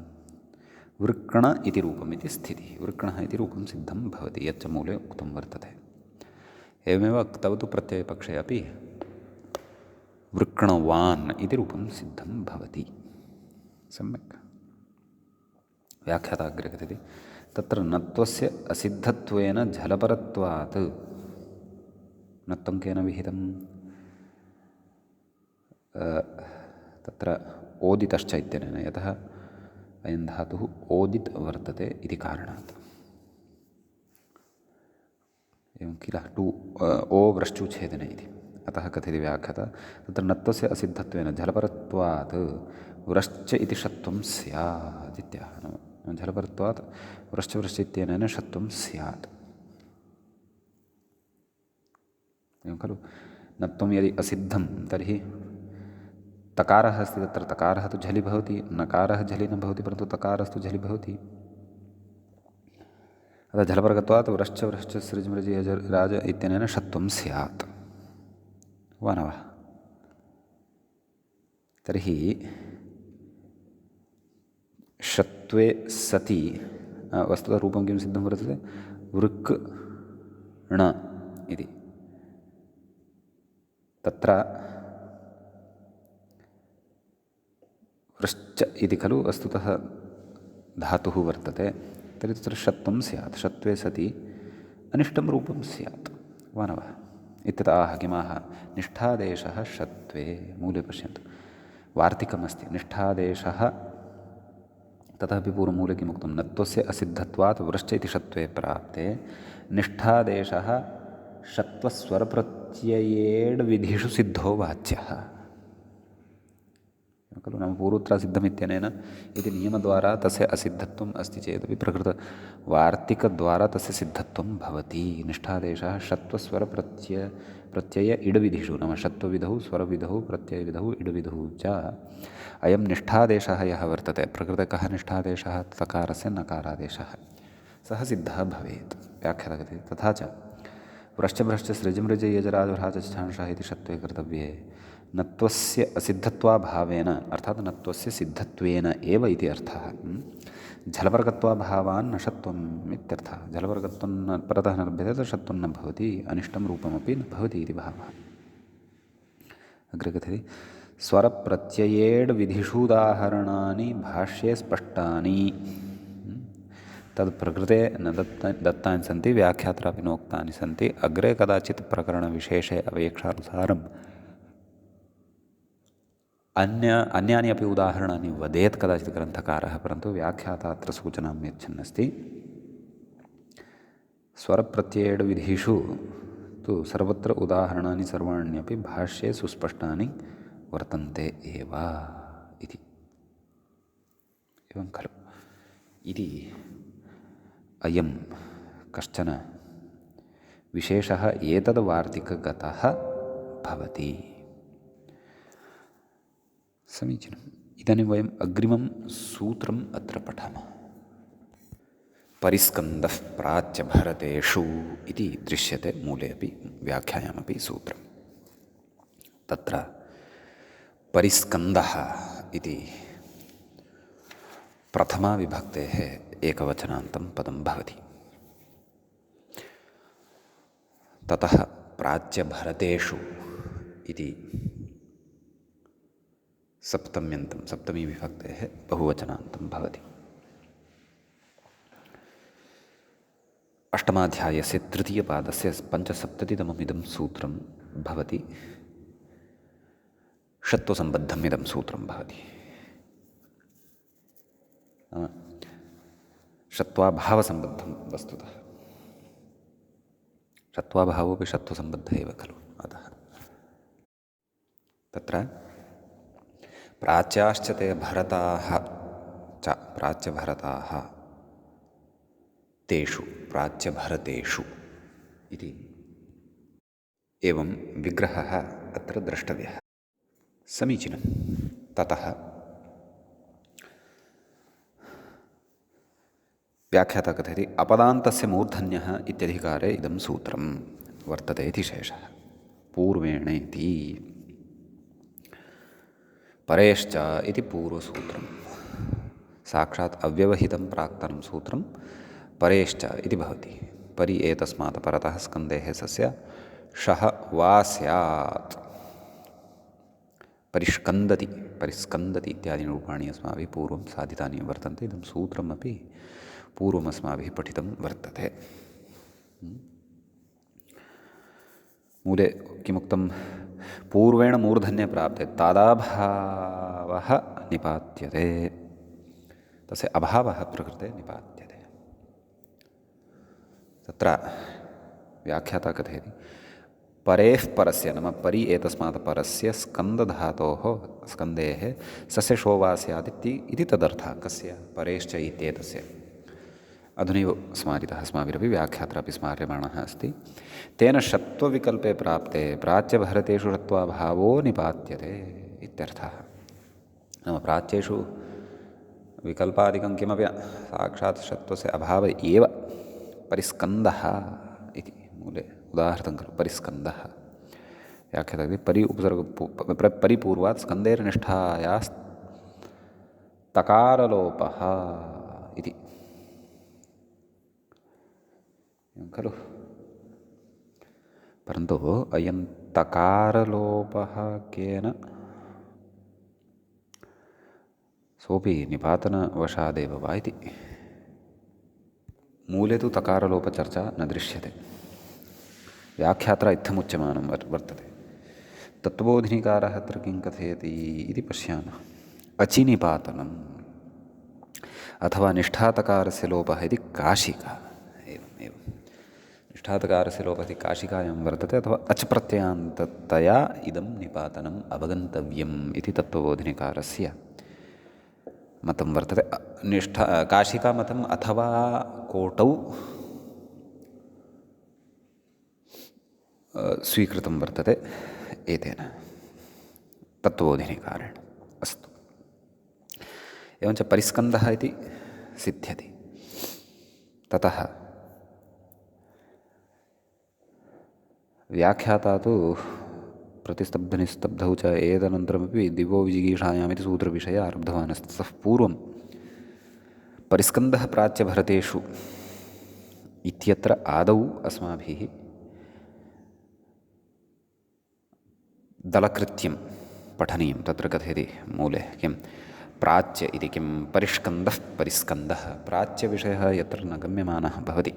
Speaker 1: वृक्ण इति रूपम् इति स्थितिः वृक्णः इति रूपं सिद्धं भवति यच्च मूले उक्तं वर्तते एवमेव क्तौ तु प्रत्ययपक्षे अपि वृक्णवान् इति रूपं सिद्धं भवति सम्यक् व्याख्याता अग्रे कथयति तत्र नत्वस्य असिद्धत्वेन झलपरत्वात् नत्वं केन विहितं तत्र ओदितश्च इत्यनेन यतः अयं धातुः ओदित् वर्तते इति कारणात् एवं किल ओ व्रश्चुच्छेदने इति अतः कथयति व्याख्याता तत्र नत्वस्य असिद्धत्वेन झलपरत्वात् व्रश्च इति षत्वं स्यात् इत्याह झलपरत्वात् व्रश्च इत्यनेन षत्वं स्यात् एवं खलु नत्वं यदि असिद्धं तर्हि तकारः अस्ति तत्र तकारः तु झलि भवति नकारः झलि न भवति परन्तु तकारस्तु झलि भवति अतः झलपरगत्वात् व्रश्च सृजमृज राज इत्यनेन षत्वं स्यात् वा न वा तर्हि षत्वे सति वस्तुतः रूपं किं सिद्धं वर्तते वृक् ण इति तत्र वृश्च इति खलु वस्तुतः धातुः वर्तते तर्हि तत्र षत्वं स्यात् षत्वे सति अनिष्टं रूपं स्यात् वा न वा इत्यतः किमाह निष्ठादेशः षत्वे मूले पश्यन्तु वार्तिकमस्ति निष्ठादेशः तथापि पूर्वमूले किमुक्तं नत्वस्य असिद्धत्वात् व्रश्च इति षत्वे प्राप्ते निष्ठादेशः षत्वस्वरप्रत्ययेड् विधिषु सिद्धो वाच्यः खलु नाम पूर्वत्रासिद्धमित्यनेन इति नियमद्वारा तस्य असिद्धत्वम् अस्ति चेदपि प्रकृतवार्तिकद्वारा तस्य सिद्धत्वं भवति निष्ठादेशः षत्वस्वरप्रत्यय इडविधिषु नाम षत्वविधौ स्वरविधौ प्रत्ययविधौ इडविधौ च अयं निष्ठादेशः यः वर्तते प्रकृते कः निष्ठादेशः तकारस्य नकारादेशः सः सिद्धः भवेत् व्याख्याता कथयति तथा च व्रश्च सृजमृज यजराजभ्राजच्छांसः इति षत्वे कर्तव्ये नत्वस्य असिद्धत्वाभावेन अर्थात् नत्वस्य सिद्धत्वेन एव इति अर्थः झलवर्गत्वाभावान् न षत्वम् इत्यर्थः झलवर्गत्वं न परतः न लभ्यते तत् षत्वं न भवति अनिष्टं रूपमपि न भवति इति भावः अग्रे कथयति स्वरप्रत्ययेड् विधिषूदाहरणानि भाष्ये स्पष्टानि तद् प्रकृते न दत्तानि सन्ति व्याख्यात्रापि नोक्तानि सन्ति अग्रे कदाचित् प्रकरणविशेषे अपेक्षानुसारं अन्यानि अपि उदाहरणानि वदेत् कदाचित् ग्रन्थकारः परन्तु व्याख्याता अत्र सूचनां यच्छन्नस्ति स्वरप्रत्ययेड् विधिषु तु सर्वत्र उदाहरणानि सर्वाण्यपि भाष्ये सुस्पष्टानि वर्तन्ते एव इति एवं खलु इति अयं कश्चन विशेषः एतद्वार्तिकगतः भवति समीचीनम् इदानीं वयम् अग्रिमं सूत्रम् अत्र पठामः परिस्कन्दः प्राच्यभरतेषु इति दृश्यते मूले अपि व्याख्यायामपि सूत्रं। तत्र परिस्कन्दः इति प्रथमाविभक्तेः एकवचनान्तं पदं भवति। ततः प्राच्यभरतेषु इति सप्तम्यन्तं सप्तमीविभक्तेः बहुवचनान्तं भवति। अष्टमाध्यायस्य तृतीयपादस्य पञ्चसप्ततितममिदं सूत्रं भवति। षत्वसम्बद्धम् इदं सूत्रं भवति। षत्वाभावसम्बद्धं वस्तुतः। षत्वाभावोऽपि षत्वसम्बद्धः एव खलु। अतः तत्र प्राच्याश्च ते भरताः च प्राच्यभरताः तेषु प्राच्यभरतेषु इति एवं विग्रहः अत्र द्रष्टव्यः। समीचीनं। ततः व्याख्याता कथयति अपदान्तस्य मूर्धन्यः इत्यधिकारे इदं सूत्रं वर्तते इति शेषः। पूर्वेणेति परेश्च इति पूर्वसूत्रं साक्षात् अव्यवहितं प्राक्तनं सूत्रं परेश्च इति भवति। परि एतस्मात् परतः स्कन्देः सस्य शः वा स्यात्। परिष्कन्दति परिस्कन्दति इत्यादीनि रूपाणि अस्माभिः पूर्वं साधितानि वर्तन्ते। इदं सूत्रमपि पूर्वमस्माभिः पठितं वर्तते। मूले किमुक्तं पूर्वेण मूर्धन्ये प्राप्ते तादाभावः निपात्यते। तस्य अभावः प्रकृते निपात्यते। तत्र व्याख्याता कथयति परेः परस्य नाम परि एतस्मात् परस्य स्कन्दधातोः स्कन्देः सस्य शो वा स्यात् इति तदर्थः। कस्य परेश्च इत्येतस्य अधुनैव स्मारितः अस्माभिरपि व्याख्यात्रापि स्मार्यमाणः अस्ति। तेन षत्वविकल्पे प्राप्ते प्राच्यभरतेषु षत्वाभावो निपात्यते इत्यर्थः। नाम प्राच्येषु विकल्पादिकं किमपि साक्षात् षत्वस्य अभाव एव परिस्कन्दः इति मूले उदाहृतं खलु। परिस्कन्दः व्याख्याता परि उपसर्ग परिपूर्वात् स्कन्देर्निष्ठायास् तकारलोपः इति खलु। परन्तु अयं तकारलोपः केन सोऽपि निपातनवशादेव वा इति। मूले तु तकारलोपचर्चा न दृश्यते। व्याख्यात्रा इत्थमुच्यमानं वर्तते। तत्त्वबोधिनीकारः अत्र किं कथयति इति पश्यामः। अचिनिपातनम् अथवा निष्ठातकारस्य लोपः इति काशिका। एवम् एवं निष्ठातकारस्य लोपः इति काशिकायां वर्तते। अथवा अच् प्रत्ययान्ततया इदं निपातनम् अवगन्तव्यम् इति तत्त्वबोधिनीकारस्य मतं वर्तते। काशिकामतम् अथवा कोटौ स्वीकृतं वर्तते एतेन तत्त्वबोधिनीकारेण। अस्तु। एवञ्च परिस्कन्दः इति सिद्ध्यति। ततः व्याख्याता तु प्रतिस्तब्धनिस्तब्धौ च एतदनन्तरमपि दिवो विजिगीषायामिति सूत्रविषये आरब्धवान् अस्ति। ततः पूर्वं परिस्कन्दः प्राच्यभरतेषु इत्यत्र आदौ अस्माभिः दलकृत्यं पठनीयं। तत्र कथयति मूले किं प्राच्य इति किं परिष्कन्दः परिस्कन्दः। प्राच्यविषयः यत्र न गम्यमानः भवति,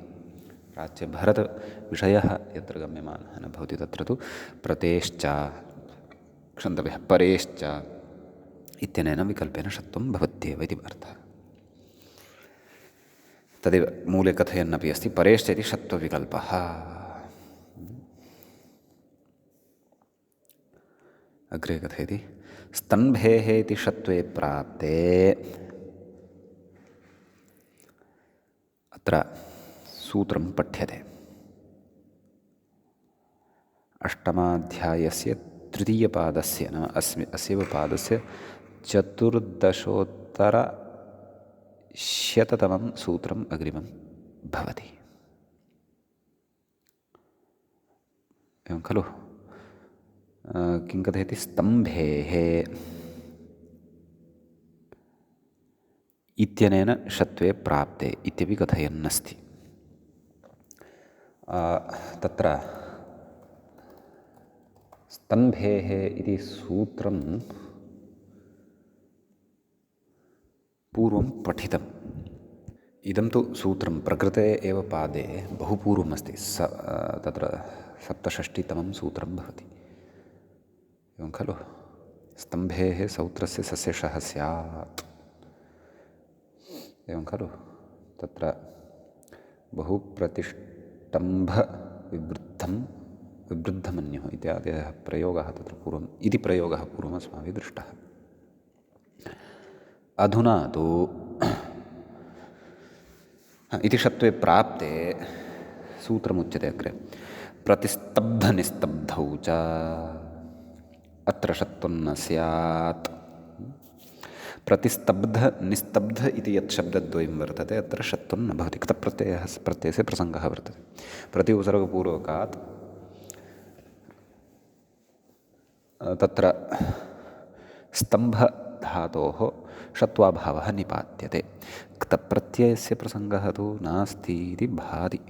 Speaker 1: प्राच्यभरतविषयः यत्र गम्यमानः न भवति तत्र तु प्रतेश्च क्षन्तव्यः परेश्च इत्यनेन विकल्पेन षत्वं भवत्येव इति अर्थः। तदेव मूले कथयन्नपि अस्ति। परेश्च इति षत्वविकल्पः। अग्रे कथयति स्तम्भेः इति षत्वे प्राप्ते अत्र सूत्रं पठ्यते। अष्टमाध्यायस्य तृतीयपादस्य नाम अस्यैव पादस्य 1400तमं सूत्रम् अग्रिमं भवति। एवं खलु। किं कथयति, स्तम्भेः इत्यनेन षत्वे प्राप्ते इत्यपि कथयन्नस्ति। तत्र स्तम्भेः इति सूत्रं पूर्वं पठितम्। इदं तु सूत्रं प्रकृते एव पादे बहु पूर्वमस्ति। तत्र सप्तषष्टितमं सूत्रं भवति। एवं खलु। स्तम्भेः सौत्रस्य सस्यशः स्यात्। एवं खलु। तत्र विवृद्धमन्युः इत्यादयः प्रयोगः तत्र पूर्वम् इति प्रयोगः पूर्वम् अस्माभिः दृष्टः। अधुना तु इति षत्वे प्राप्ते सूत्रमुच्यते अग्रे। प्रतिस्तब्धनिस्तब्धौ च अत्र षत्वं न स्यात्। प्रतिस्तब्ध निस्तब्ध इति यत् शब्दद्वयं वर्तते अत्र षत्वं न भवति। प्रत्ययस्य प्रसङ्गः वर्तते। प्रति उपसर्गपूर्वकात् तत्र स्तम्भधातोः षत्वाभावः निपात्यते। क्तप्रत्ययस्य प्रसङ्गः तु नास्ति इति भाति।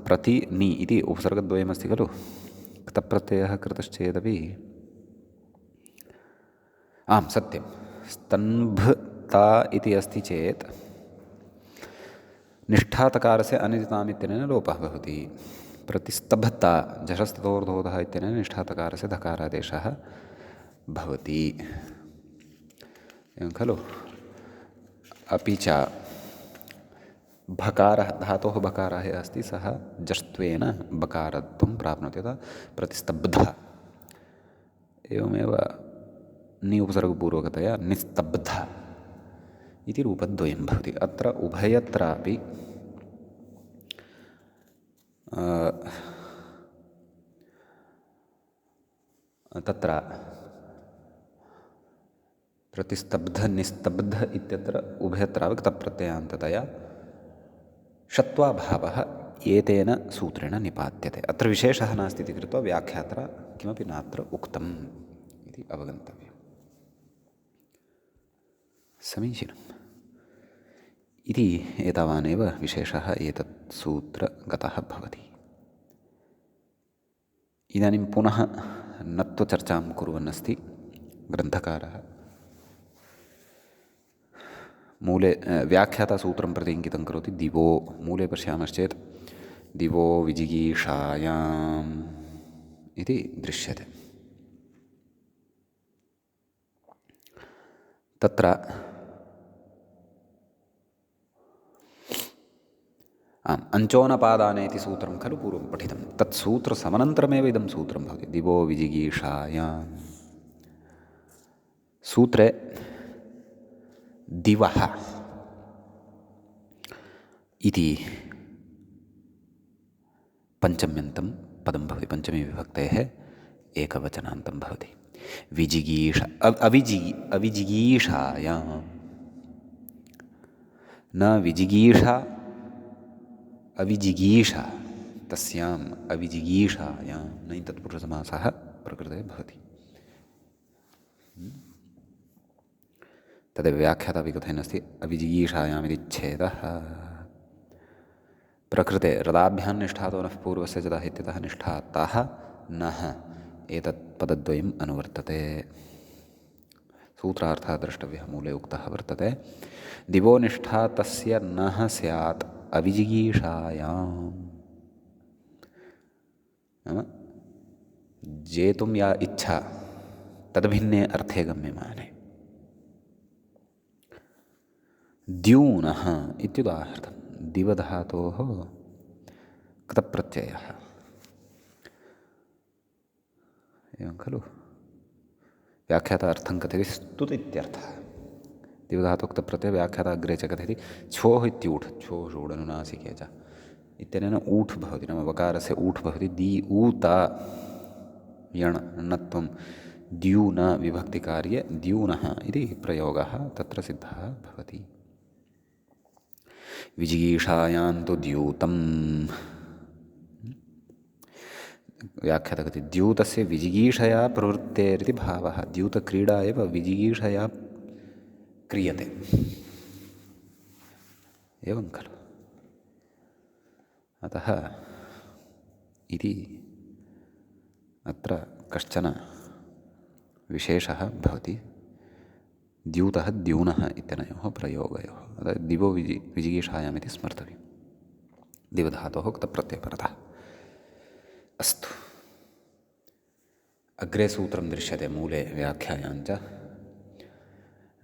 Speaker 1: प्रति नि इति उपसर्गद्वयमस्ति खलु। क्तप्रत्ययः कृतश्चेदपि आं सत्यं। स्तम्भता इति अस्ति चेत् निष्ठातकारस्य अनिदिताम् इत्यनेन लोपः भवति। प्रतिस्तब्धता झषस्ततोर्धोधः इत्यनेन निष्ठातकारस्य धकारादेशः भवति। एवं खलु। अपि च भकारः, धातोः भकारः यः अस्ति सः जष्ट्वेन बकारत्वं प्राप्नोति। यथा प्रतिस्तब्धः। एवमेव नि उपसर्गपूर्वकतया निस्तब्धः इति रूपद्वयं भवति। अत्र उभयत्रापि तत्र प्रतिस्तब्ध निस्तब्ध इत्यत्र उभयत्रापि क्तप्रत्ययान्ततया षत्वाभावः एतेन सूत्रेण निपात्यते। अत्र विशेषः नास्ति इति कृत्वा व्याख्यात्रा किमपि नात्र उक्तम् इति अवगन्तव्यम्। समीचीनम्। इति एतावानेव विशेषः एतत् सूत्रगतः भवति। इदानीं पुनः नत्वचर्चां कुर्वन्नस्ति ग्रन्थकारः। मूले व्याख्यातासूत्रं प्रति इङ्गितं करोति। दिवो मूले पश्यामश्चेत् दिवो विजिगीषायाम् इति दृश्यते। तत्र अञ्चोनपादाने इति सूत्रं खलु पूर्वं पठितं। तत् सूत्रसमनन्तरमेव इदं सूत्रं भवति। दिवो विजिगीषायाम् सूत्रे दिवः इति पञ्चम्यन्तं पदं भवति। पञ्चमी विभक्तेः एकवचनान्तं भवति। अविजिगीषायां न विजिगीषा अविजिगीषा, तस्याम् अविजिगीषायां न तत्पुरुषसमासः प्रकृते भवति। तदेव व्याख्यातापि कथयन्नस्ति। अविजिगीषायामिति छेदः प्रकृते रदाभ्यां निष्ठातो नः पूर्वस्य जतः इत्यतः निष्ठातः नः एतत् पदद्वयम् अनुवर्तते। सूत्रार्थः द्रष्टव्यः। मूले उक्तः वर्तते दिवो निष्ठा तस्य नः स्यात् अविजिगीषायाम्। नाम जेतुं या इच्छा तद्भिन्ने अर्थे गम्यमाने। द्यूनः इत्युदाहृतं। दिवधातोः क्तप्रत्ययः। एवं खलु। व्याख्याता अर्थं कथयति स्तुत् इत्यर्थः। दिवधातुक्तप्रत्ययः व्याख्याता अग्रे च कथयति छ्वोः इत्यूढ्, छ्वोः षोडनुनासिके च इत्यनेन ऊठ् भवति। नाम वकारस्य ऊठ् भवति। दी ऊत यण् णत्वं द्यून विभक्तिकार्ये द्यूनः इति प्रयोगः तत्र सिद्धः भवति। विजिगीषायां तु द्यूतम् व्याख्याता कथयति द्यूतस्य विजिगीषया प्रवृत्तेरिति भावः। द्यूतक्रीडा एव विजिगीषया क्रियते, एवं खलु। अतः इति अत्र कश्चन विशेषः भवति। द्यूतः द्यूनः इत्यनयोः प्रयोगयोः, अतः दिवो विजिगीषायाम् इति स्मर्तव्यं। दिवधातोः क्तप्रत्ययपरतः। अस्तु, अग्रे सूत्रं दृश्यते मूले व्याख्यायाञ्च।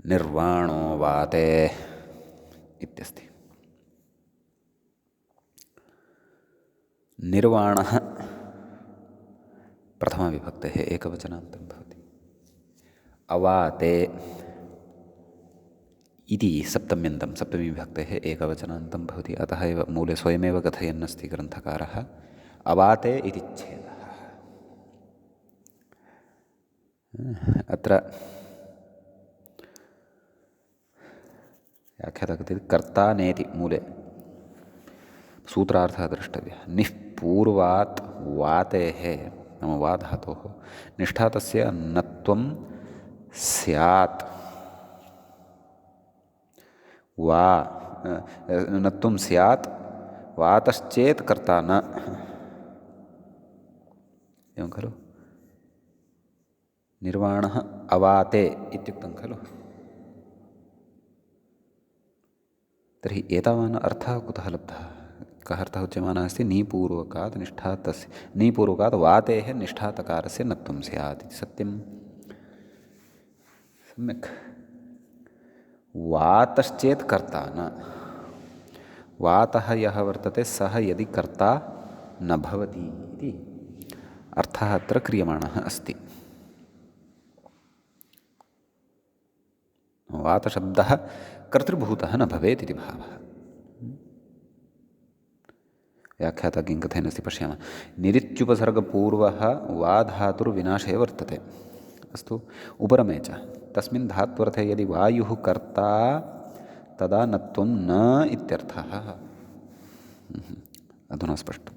Speaker 1: निर्वाणो वाते इत्यस्ति। निर्वाणः प्रथमाविभक्तेः एकवचनान्तं भवति। अवाते इति सप्तम्यन्तं सप्तमीविभक्तेः एकवचनान्तं भवति। अतः एव मूले स्वयमेव कथयन्नस्ति ग्रन्थकारः अवाते इति छेदः। अत्र व्याख्याता कथयति कर्ता नेति मूले सूत्रार्थः द्रष्टव्यः। निःपूर्वात् वातेः नाम वा धातोः निष्ठा तस्य नत्वं स्यात्। वा नत्वं स्यात् वातश्चेत् कर्ता न, एवं खलु। निर्वाणः अवाते इत्युक्तं खलु। तर्हि एतावान् अर्थः कुतः लब्धः? कः अर्थः उच्यमानः अस्ति? नीपूर्वकात् निष्ठा तस्य, नीपूर्वकात् वातेः निष्ठातकारस्य नत्वं स्यात् इति सत्यं। सम्यक्। वातश्चेत् कर्ता न, वातः यः वर्तते सः यदि कर्ता न भवति इति अर्थः अत्र क्रियमाणः अस्ति। वातशब्दः कर्तृभूतः न भवेत् इति भावः। व्याख्याता किं कथयन्नस्ति पश्यामः। निरित्युपसर्गपूर्वः वा धातुर्विनाशे वर्तते। अस्तु, उपरमे च तस्मिन् धात्वर्थे यदि वायुः कर्ता तदा नत्वं न इत्यर्थः। अधुना स्पष्टम्।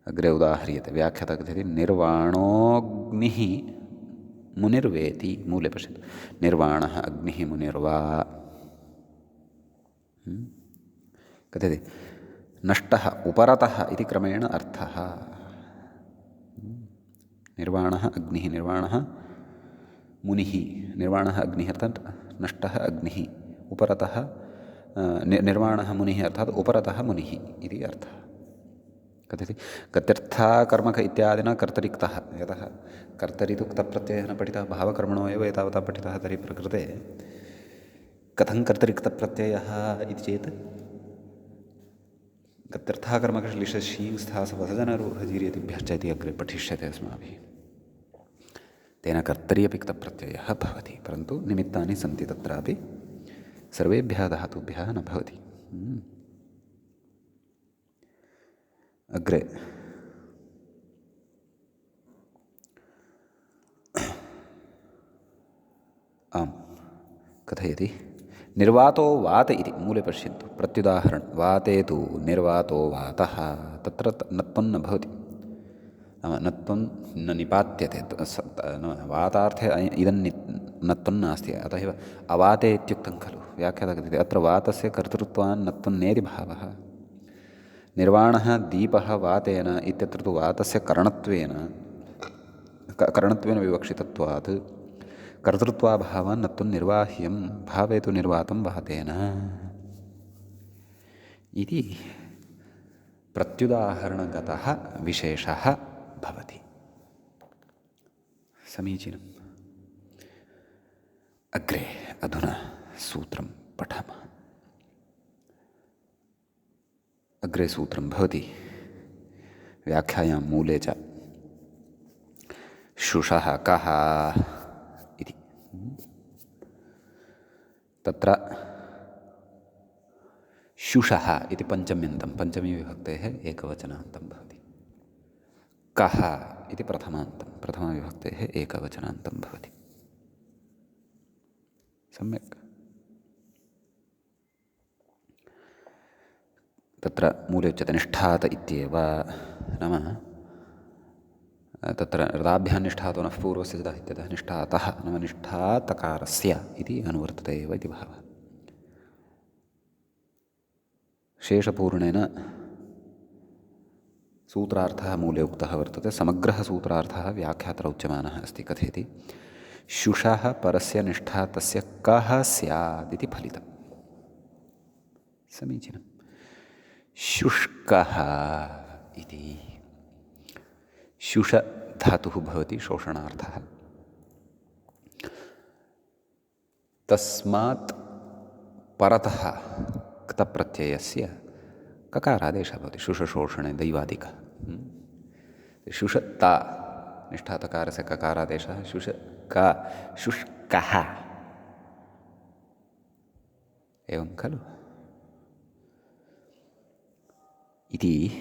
Speaker 1: अग्रे उदाह्रियते। व्याख्याता कथयति निर्वाणोऽग्निः मुनिर्वेति। मूले पश्यतु, निर्वाणः अग्निः मुनिर्वा। कथयति नष्टः उपरतः इति क्रमेण अर्थः। निर्वाणः अग्निः, निर्वाणः मुनिः। निर्वाणः अग्निः अर्थात् नष्टः अग्निः, उपरतः निर्वाणः मुनिः अर्थात् उपरतः मुनिः इति अर्थः। कथयति गत्यर्थाकर्मक इत्यादिना कर्तरिक्तः। यतः कर्तरि तु क्तप्रत्ययः न पठितः, भावकर्मणो एव एतावता पठितः, तर्हि प्रकृते कथं कर्तरिक्तप्रत्ययः इति चेत् गत्यर्थाकर्मकश्लिषशींस्थासवसजनरूढजीर्यतिभ्यश्च इति अग्रे पठिष्यते अस्माभिः। तेन कर्तरि अपि क्तप्रत्ययः भवति, परन्तु निमित्तानि सन्ति तत्रापि सर्वेभ्यः धातुभ्यः न भवति। अग्रे आम् कथयति निर्वातो वात इति। मूले पश्यन्तु, प्रत्युदाहरणं। वाते तु निर्वातो वातः, तत्र नत्वं न भवति, नत्वं न निपात्यते। वातार्थे इदं नत्वं नास्ति, अतः एव अवाते इत्युक्तं खलु। व्याख्याता कथयति अत्र वातस्य कर्तृत्वान् नत्वं नेति भावः। निर्वाणः दीपः वातेन इत्यत्र तु वातस्य करणत्वेन विवक्षितत्वात् कर्तृत्वाभावान् नत्वं निर्वाह्यं, भावे तु निर्वातं वातेन इति प्रत्युदाहरणगतः विशेषः भवति। समीचीनम्। अग्रे अधुना सूत्रं पठामः। अग्रे सूत्रं भवति व्याख्यायां मूले च शुषः कः इति। तत्र शुषः इति पञ्चम्यन्तं, पञ्चमी विभक्तेः एकवचनान्तं भवति। कः इति प्रथमान्तं प्रथमाविभक्तेः एकवचनान्तं भवति। सम्यक्। तत्र मूले उच्यते निष्ठात इत्येव, नाम तत्र रदाभ्यां निष्ठातो नः पूर्वस्य जतः इत्यतः निष्ठातः नाम निष्ठातकारस्य इति अनुवर्तते एव इति भावः। शेषपूर्णेन सूत्रार्थः मूले उक्तः वर्तते। समग्रः सूत्रार्थः व्याख्यात्र उच्यमानः अस्ति। कथयति शुषः परस्य निष्ठा तस्य कः स्यात् इति फलितम्। समीचीनं। शुष्कः इति शुष धातुः भवति शोषणार्थः। तस्मात् परतः क्तप्रत्ययस्य ककारादेशः भवति शुषशोषणे दैवादिकः। शुषत्ता निष्ठातकारस्य ककारादेशः शुष्क शुष्कः एवं खलु इति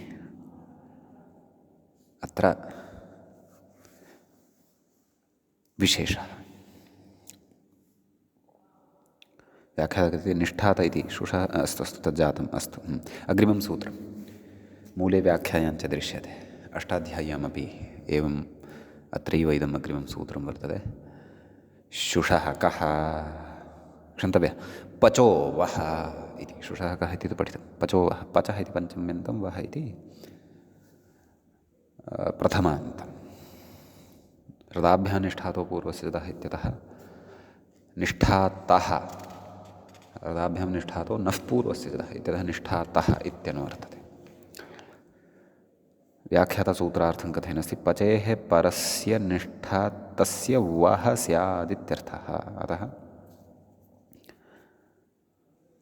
Speaker 1: अत्र विशेषः। व्याख्याते निष्ठात इति शुषः अस्तु तज्जातम् अस्तु। अग्रिमं सूत्रं मूले व्याख्यायाञ्च दृश्यते। अष्टाध्याय्यामपि एवम् अत्रैव इदम् अग्रिमं सूत्रं वर्तते। शुषः कः क्षन्तव्यः पचो वः इति। शुषः कः इति तु पठितं। पचो वः पचः इति पञ्चम्यन्तं वः इति प्रथमान्तं। रदाभ्यां निष्ठातो पूर्वस्य जतः इत्यतः निष्ठातः रदाभ्यां निष्ठातो नः पूर्वस्य जतः इत्यतः निष्ठातः इत्यनुवर्तते। व्याख्यातसूत्रार्थं कथयनस्ति पचेः परस्य निष्ठा तस्य वः स्यादित्यर्थः। अतः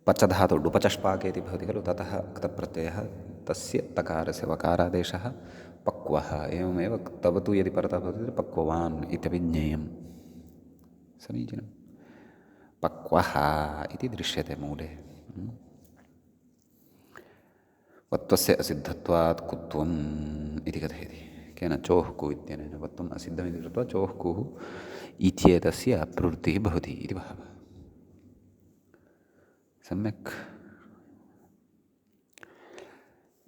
Speaker 1: पचधातु डुपचष्पाके इति भवति खलु, ततः क्तप्रत्ययः तस्य तकारस्य वकारादेशः पक्वः। एवमेव तव तु यदि परतः भवति तर्हि पक्ववान् इत्यपि ज्ञेयं। समीचीनं। पक्वः इति दृश्यते मूले। वत्वस्य असिद्धत्वात् कुत्वम् इति कथयति। केन चोः कु इत्यनेन वत्वम् असिद्धमिति कृत्वा चोः कुः इत्येतस्य प्रवृत्तिः भवति इति भावः। सम्यक्।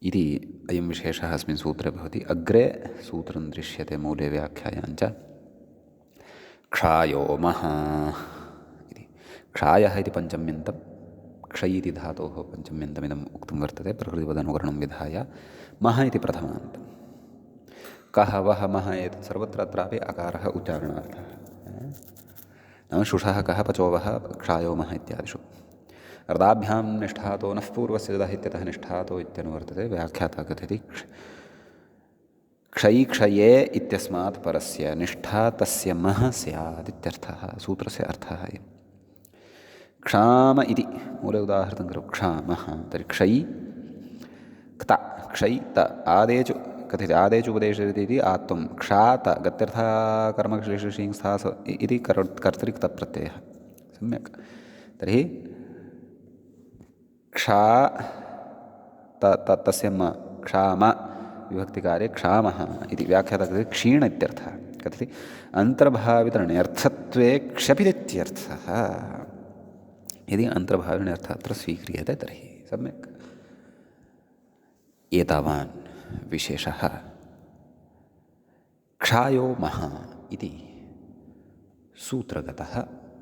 Speaker 1: इति अयं विशेषः अस्मिन् सूत्रे भवति। अग्रे सूत्रं दृश्यते मूले व्याख्यायाञ्च क्षायोमः इति। क्षायः इति पञ्चम्यन्तं क्षयि इति धातोः पञ्चम्यन्तमिदम् उक्तं वर्तते प्रकृतिपदनुकरणं विधाय। मः इति प्रथमान्तं। कः वः मः एतत् सर्वत्र अत्रापि अकारः उच्चारणार्थः। नाम शुषः कः पचो वः क्षायोमः इत्यादिषु। रदाभ्यां निष्ठातो नः पूर्वस्य जतः इत्यतः निष्ठातो इत्यनुवर्तते। व्याख्याता कथयति क्षयि क्षये इत्यस्मात् परस्य निष्ठा तस्य मः स्यात् इत्यर्थः। सूत्रस्य अर्थः अयम्। क्षाम इति मूले उदाहृतं खलु क्षामः तर्हि क्षयि क्त क्षयि त आदेचु कथयति आदेचु उपदेशयति इति आत्वं क्षात गत्यर्थः कर्मकर्षिंस्थास इति कर्तरिक्तप्रत्ययः। सम्यक्। तर्हिक्षा तस्य म क्षाम विभक्तिकार्ये क्षामः इति व्याख्यातः कथयति क्षीण इत्यर्थः। कथयति अन्तर्भावितरण्यर्थत्वे क्षपिदित्यर्थः। यदि अन्तर्भाविण्यर्थः अत्र स्वीक्रियते तर्हि सम्यक्। एतावान् विशेषः क्षायोमः इति सूत्रगतः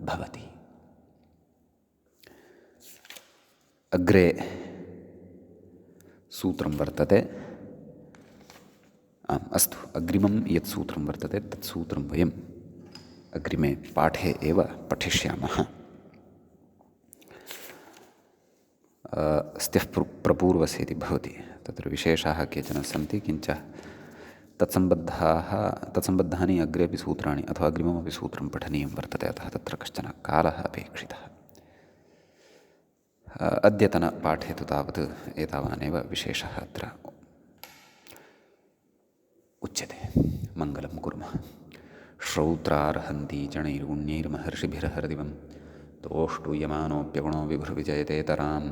Speaker 1: भवति। अग्रे सूत्रं वर्तते। अस्तु अग्रिमं यत् सूत्रं वर्तते तत् सूत्रं वयम् अग्रिमे पाठे एव पठिष्यामः। स्त्यः प्रपूर्वस्य इति भवति। तत्र विशेषाः केचन सन्ति, किञ्च तत्सम्बद्धानि अग्रेपि सूत्राणि अथवा अग्रिममपि सूत्रं पठनीयं वर्तते। अतः तत्र कश्चन कालः अपेक्षितः। अद्यतनपाठे तु तावत् एतावानेव विशेषः अत्र उच्यते। मङ्गलं कुर्मः। श्रौत्रार्हन्ति चणैर्गुण्यैर्महर्षिभिर्हरदिवं दोष्टूयमानोऽप्यगुणो विभुर्विजयतेतरां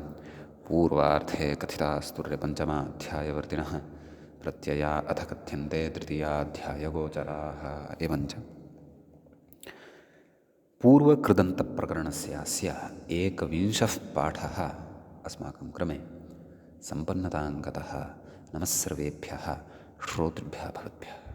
Speaker 1: पूर्वार्थे कथितास्तुर्यपञ्चमाध्यायवर्तिनः प्रत्यया अथ कथ्यन्ते तृतीयाध्यायगोचराः। एवञ्च पूर्वकृदन्तप्रकरणस्यास्य एकविंशः पाठः अस्माकं क्रमे सम्पन्नताङ्गतः। नमः सर्वेभ्यः श्रोतृभ्यः भवद्भ्यः।